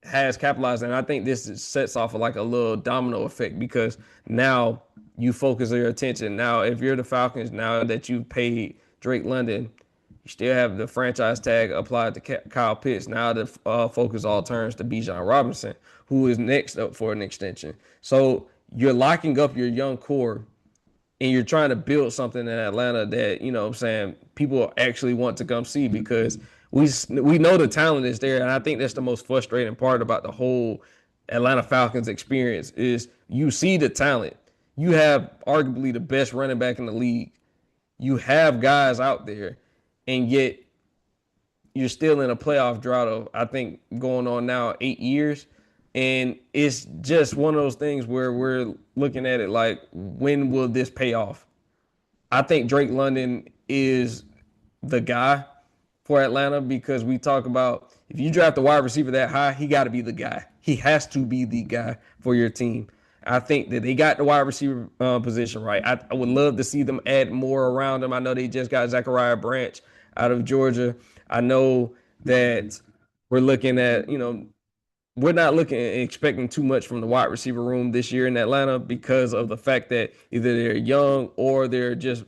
has capitalized, and I think sets off like a little domino effect because now you focus your attention. Now, if you're the Falcons, now that you've paid Drake London, you still have the franchise tag applied to Kyle Pitts. Now the focus all turns to Bijan Robinson, who is next up for an extension. So you're locking up your young core and you're trying to build something in Atlanta that what I'm saying people actually want to come see because we know the talent is there, and I think that's the most frustrating part about the whole Atlanta Falcons experience is you see the talent. You have arguably the best running back in the league. You have guys out there, and yet you're still in a playoff drought of I think going on now 8 years, and it's just one of those things where we're looking at it like when will this pay off? I think Drake London is the guy for Atlanta because we talk about if you draft a wide receiver that high, he got to be the guy. He has to be the guy for your team. I think that they got the wide receiver position right. I would love to see them add more around him. I know they just got Zachariah Branch out of Georgia. I know that we're looking at, we're not looking expecting too much from the wide receiver room this year in Atlanta because of the fact that either they're young or they're just,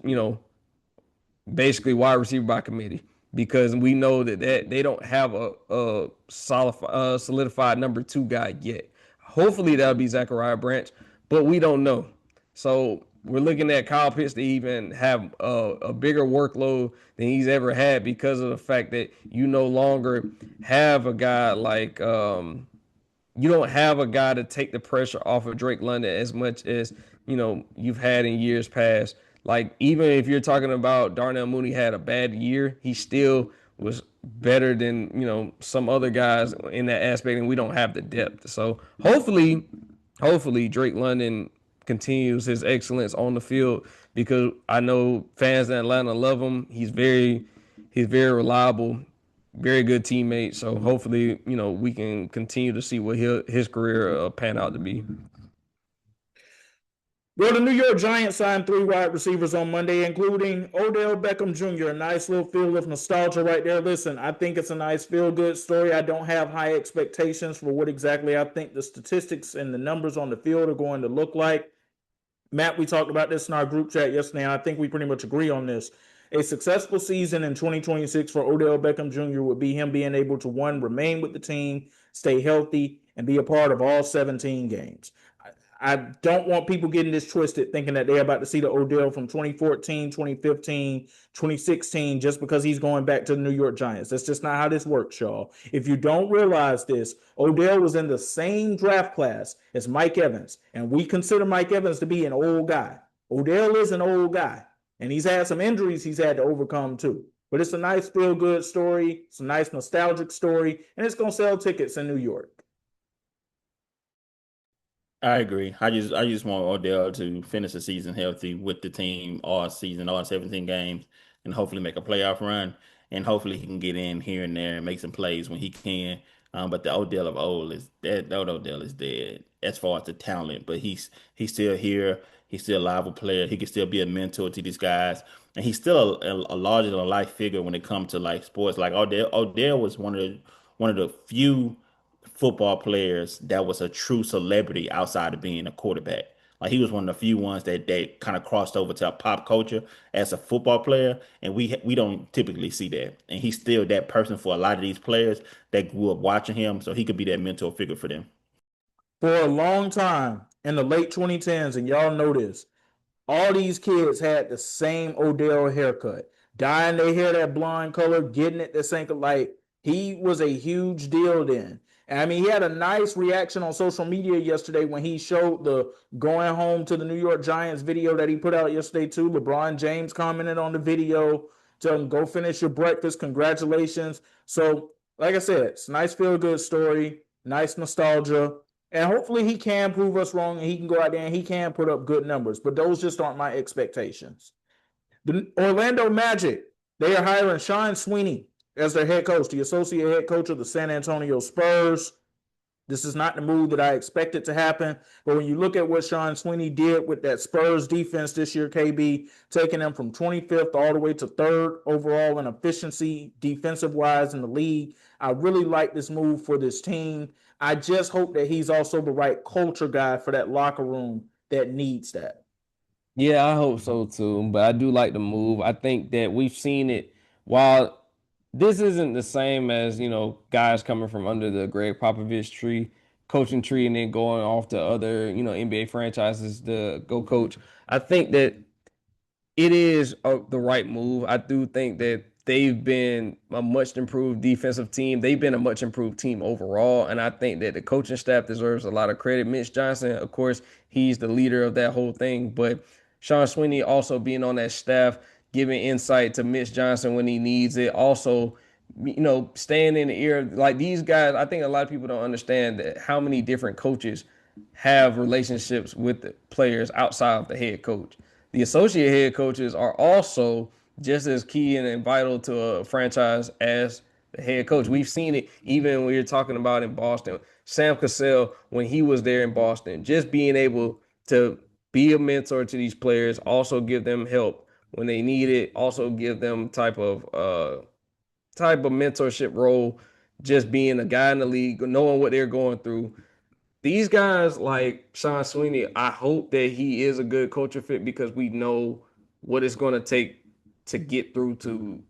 basically wide receiver by committee because we know that they don't have a solidified number two guy yet. Hopefully that'll be Zachariah Branch, but we don't know. So we're looking at Kyle Pitts to even have a bigger workload than he's ever had because of the fact that you no longer have a guy like you don't have a guy to take the pressure off of Drake London as much as you've had in years past. Like even if you're talking about Darnell Mooney had a bad year, he still was better than some other guys in that aspect, and we don't have the depth. So hopefully Drake London continues his excellence on the field, because I know fans in Atlanta love him. He's very reliable, very good teammate. So hopefully, we can continue to see what his career pan out to be. Well, the New York Giants signed 3 wide receivers on Monday, including Odell Beckham Jr. A nice little feel of nostalgia right there. Listen, I think it's a nice feel-good story. I don't have high expectations for what exactly I think the statistics and the numbers on the field are going to look like. Matt, we talked about this in our group chat yesterday, and I think we pretty much agree on this. A successful season in 2026 for Odell Beckham Jr. would be him being able to, one, remain with the team, stay healthy, and be a part of all 17 games. I don't want people getting this twisted, thinking that they're about to see the Odell from 2014, 2015, 2016, just because he's going back to the New York Giants. That's just not how this works, y'all. If you don't realize this, Odell was in the same draft class as Mike Evans, and we consider Mike Evans to be an old guy. Odell is an old guy, and he's had some injuries he's had to overcome too. But it's a nice feel-good story. It's a nice nostalgic story, and it's going to sell tickets in New York. I agree. I just want Odell to finish the season healthy with the team all season, all 17 games, and hopefully make a playoff run. And hopefully he can get in here and there and make some plays when he can. But the Odell of old is dead. That Odell is dead as far as the talent. But he's still here. He's still a live player. He can still be a mentor to these guys, and he's still a larger than life figure when it comes to like sports. Like Odell was one of the few football players that was a true celebrity outside of being a quarterback. Like he was one of the few ones that kind of crossed over to pop culture as a football player, and we don't typically see that. And he's still that person for a lot of these players that grew up watching him, so he could be that mentor figure for them. For a long time in the late 2010s, and y'all know this, all these kids had the same Odell haircut, dyeing their hair that blonde color, getting it the same. Like he was a huge deal then. And I mean, he had a nice reaction on social media yesterday when he showed the going home to the New York Giants video that he put out yesterday too. LeBron James commented on the video, telling him, "Go finish your breakfast. Congratulations." So, like I said, it's a nice feel-good story, nice nostalgia. And hopefully he can prove us wrong and he can go out there and he can put up good numbers. But those just aren't my expectations. The Orlando Magic, they are hiring Sean Sweeney as their head coach, the associate head coach of the San Antonio Spurs. This is not the move that I expected to happen. But when you look at what Sean Sweeney did with that Spurs defense this year, KB, taking them from 25th all the way to 3rd overall in efficiency defensive-wise in the league, I really like this move for this team. I just hope that he's also the right culture guy for that locker room that needs that. Yeah, I hope so too. But I do like the move. I think that we've seen it. While this isn't the same as, guys coming from under the Greg Popovich coaching tree, and then going off to other, NBA franchises to go coach. I think that it is the right move. I do think that they've been a much improved defensive team. They've been a much improved team overall. And I think that the coaching staff deserves a lot of credit. Mitch Johnson, of course, he's the leader of that whole thing. But Sean Sweeney also being on that staff, giving insight to Mitch Johnson when he needs it. Also, staying in the ear. Like these guys, I think a lot of people don't understand that how many different coaches have relationships with the players outside of the head coach. The associate head coaches are also just as key and vital to a franchise as the head coach. We've seen it even when you're talking about in Boston. Sam Cassell, when he was there in Boston, just being able to be a mentor to these players, also give them help when they need it, also give them type of mentorship role, just being a guy in the league, knowing what they're going through. These guys like Sean Sweeney, I hope that he is a good culture fit, because we know what it's going to take to get through to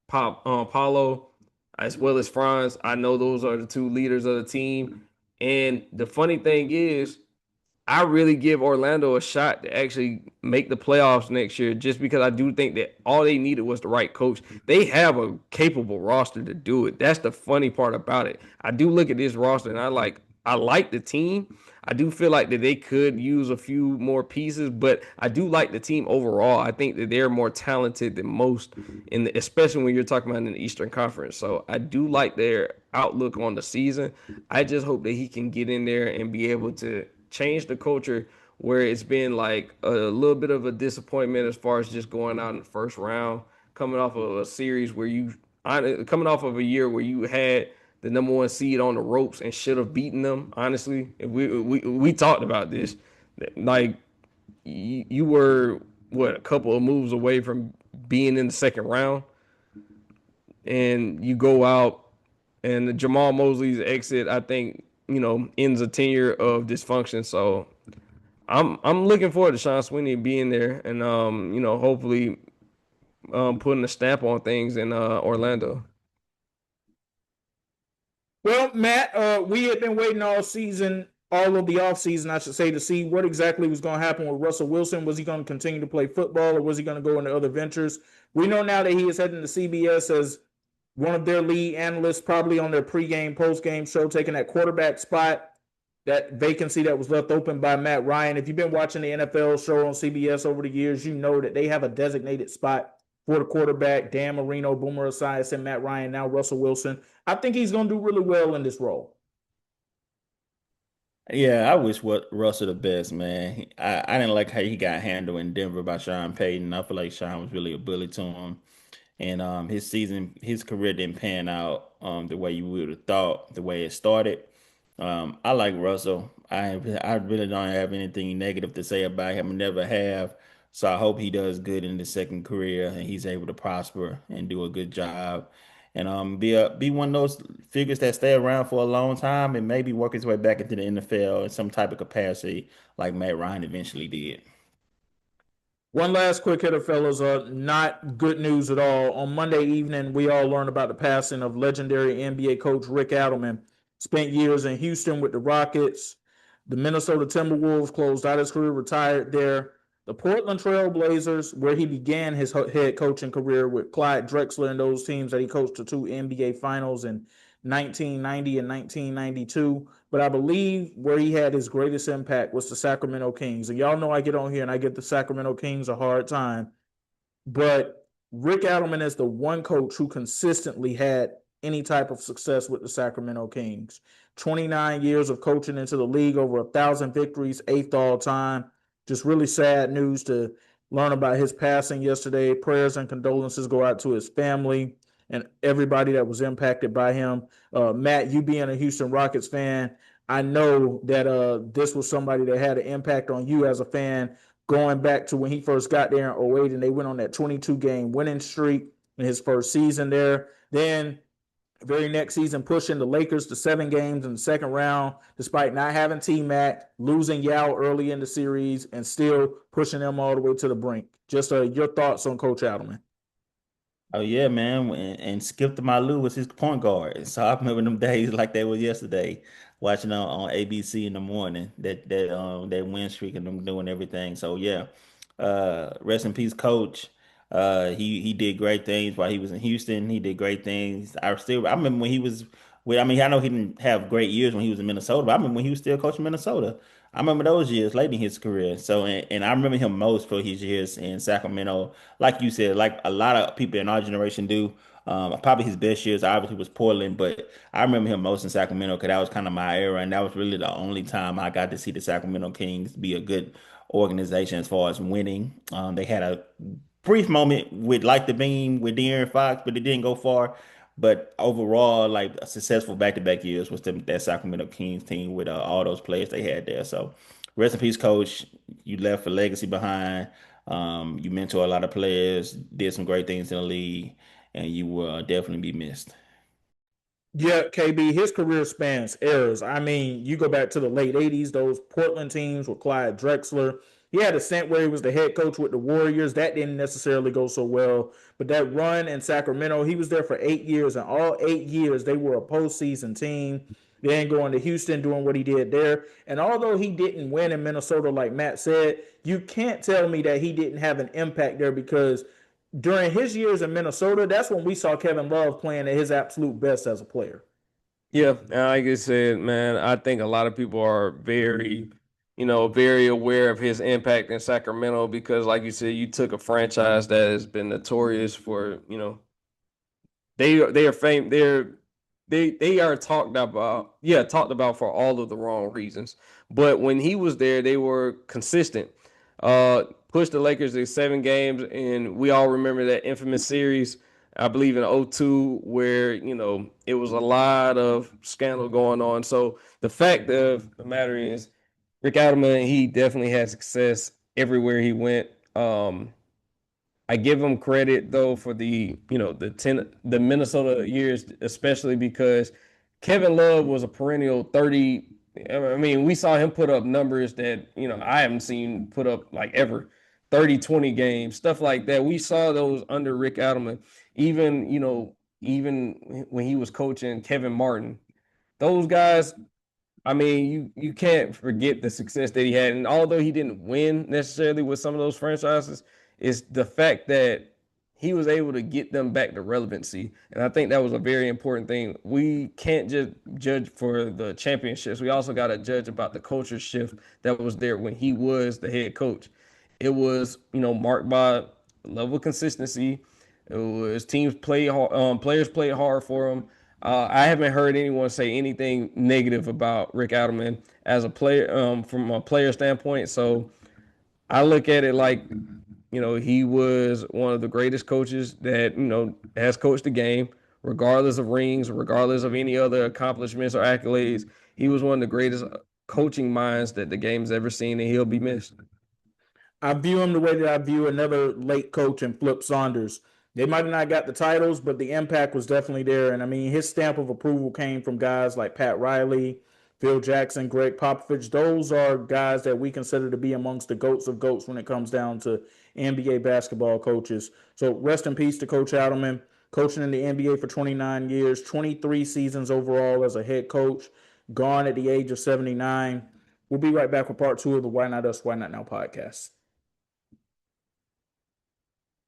Paulo as well as Franz. I know those are the two leaders of the team. And the funny thing is, I really give Orlando a shot to actually make the playoffs next year, just because I do think that all they needed was the right coach. They have a capable roster to do it. That's the funny part about it. I do look at this roster and I like the team. I do feel like that they could use a few more pieces, but I do like the team overall. I think that they're more talented than most, especially when you're talking about in the Eastern Conference. So I do like their outlook on the season. I just hope that he can get in there and be able to change the culture where it's been like a little bit of a disappointment as far as just going out in the first round, coming off of a series where coming off of a year where you had the number one seed on the ropes and should have beaten them. Honestly, if we talked about this, like you were what, a couple of moves away from being in the second round, and you go out and the Jamal Mosley's exit, I think, ends a tenure of dysfunction. So I'm looking forward to Sean Sweeney being there and hopefully putting a stamp on things in Orlando. Well, Matt, we had been waiting all of the offseason, I should say, to see what exactly was going to happen with Russell Wilson. Was he going to continue to play football, or was he going to go into other ventures? We know now that he is heading to CBS as one of their lead analysts, probably on their pregame, postgame show, taking that quarterback spot, that vacancy that was left open by Matt Ryan. If you've been watching the NFL show on CBS over the years, you know that they have a designated spot for the quarterback. Dan Marino, Boomer Esiason, Matt Ryan, now Russell Wilson. I think he's going to do really well in this role. Yeah, I wish Russell the best, man. I didn't like how he got handled in Denver by Sean Payton. I feel like Sean was really a bully to him. And his career didn't pan out the way you would have thought, the way it started. I like Russell. I really don't have anything negative to say about him. Never have. So I hope he does good in the second career and he's able to prosper and do a good job. And be one of those figures that stay around for a long time and maybe work his way back into the NFL in some type of capacity like Matt Ryan eventually did. One last quick hitter, fellas. Not good news at all. On Monday evening, we all learned about the passing of legendary NBA coach Rick Adelman. Spent years in Houston with the Rockets. The Minnesota Timberwolves closed out his career, retired there. The Portland Trail Blazers, where he began his head coaching career with Clyde Drexler and those teams that he coached to 2 NBA finals in 1990 and 1992. But I believe where he had his greatest impact was the Sacramento Kings. And y'all know I get on here and I give the Sacramento Kings a hard time. But Rick Adelman is the one coach who consistently had any type of success with the Sacramento Kings. 29 years of coaching into the league, over 1,000 victories, 8th all time. Just really sad news to learn about his passing yesterday. Prayers and condolences go out to his family and everybody that was impacted by him. Matt, you being a Houston Rockets fan, I know that this was somebody that had an impact on you as a fan, going back to when he first got there in 08 and they went on that 22-game winning streak in his first season there. Then very next season, pushing the Lakers to 7 games in the second round, despite not having T-Mac, losing Yao early in the series, and still pushing them all the way to the brink. Just your thoughts on Coach Adelman. Oh yeah, man, and Skip to Malou was his point guard. So I remember them days like they was yesterday, watching on ABC in the morning that win streak and them doing everything. So yeah, rest in peace, Coach. He did great things while he was in Houston. He did great things. I remember when he was I mean, I know he didn't have great years when he was in Minnesota, but I remember when he was still coaching Minnesota. I remember those years late in his career. So, and I remember him most for his years in Sacramento. Like you said, like a lot of people in our generation do. Probably his best years obviously was Portland, but I remember him most in Sacramento because that was kind of my era, and that was really the only time I got to see the Sacramento Kings be a good organization as far as winning. They had a brief moment with like the beam with De'Aaron Fox, but it didn't go far. But overall, like a successful back-to-back years was that Sacramento Kings team with all those players they had there. So rest in peace, coach. You left a legacy behind. You mentor a lot of players, did some great things in the league, and you will definitely be missed. Yeah, KB, his career spans eras. I mean, you go back to the late 80s, those Portland teams with Clyde Drexler. He had a stint where he was the head coach with the Warriors. That didn't necessarily go so well. But that run in Sacramento, he was there for 8 years, and all 8 years they were a postseason team. Then going to Houston, doing what he did there. And although he didn't win in Minnesota, like Matt said, you can't tell me that he didn't have an impact there, because during his years in Minnesota, that's when we saw Kevin Love playing at his absolute best as a player. Yeah, and like I said, man, I think a lot of people are very aware of his impact in Sacramento because, like you said, you took a franchise that has been notorious for, they are they are talked about for all of the wrong reasons. But when he was there, they were consistent. Pushed the Lakers to 7 games, and we all remember that infamous series, I believe in 02, where, it was a lot of scandal going on. So the fact of the matter is, Rick Adelman, he definitely had success everywhere he went. I give him credit though for the Minnesota years, especially because Kevin Love was a perennial 30. I mean, we saw him put up numbers that, I haven't seen put up like ever. 30, 20 games, stuff like that. We saw those under Rick Adelman. Even when he was coaching Kevin Martin, those guys, I mean, you can't forget the success that he had. And although he didn't win necessarily with some of those franchises, it's the fact that he was able to get them back to relevancy. And I think that was a very important thing. We can't just judge for the championships. We also got to judge about the culture shift that was there when he was the head coach. It was, marked by level of consistency. It was teams play hard, players played hard for him. I haven't heard anyone say anything negative about Rick Adelman as a player, from a player standpoint. So I look at it like, he was one of the greatest coaches that, has coached the game, regardless of rings, regardless of any other accomplishments or accolades. He was one of the greatest coaching minds that the game's ever seen, and he'll be missed. I view him the way that I view another late coach in Flip Saunders. They might have not got the titles, but the impact was definitely there. And I mean, his stamp of approval came from guys like Pat Riley, Phil Jackson, Greg Popovich. Those are guys that we consider to be amongst the GOATs of GOATs when it comes down to NBA basketball coaches. So rest in peace to Coach Adelman, coaching in the NBA for 29 years, 23 seasons overall as a head coach, gone at the age of 79. We'll be right back with part 2 of the Why Not Us, Why Not Now podcast.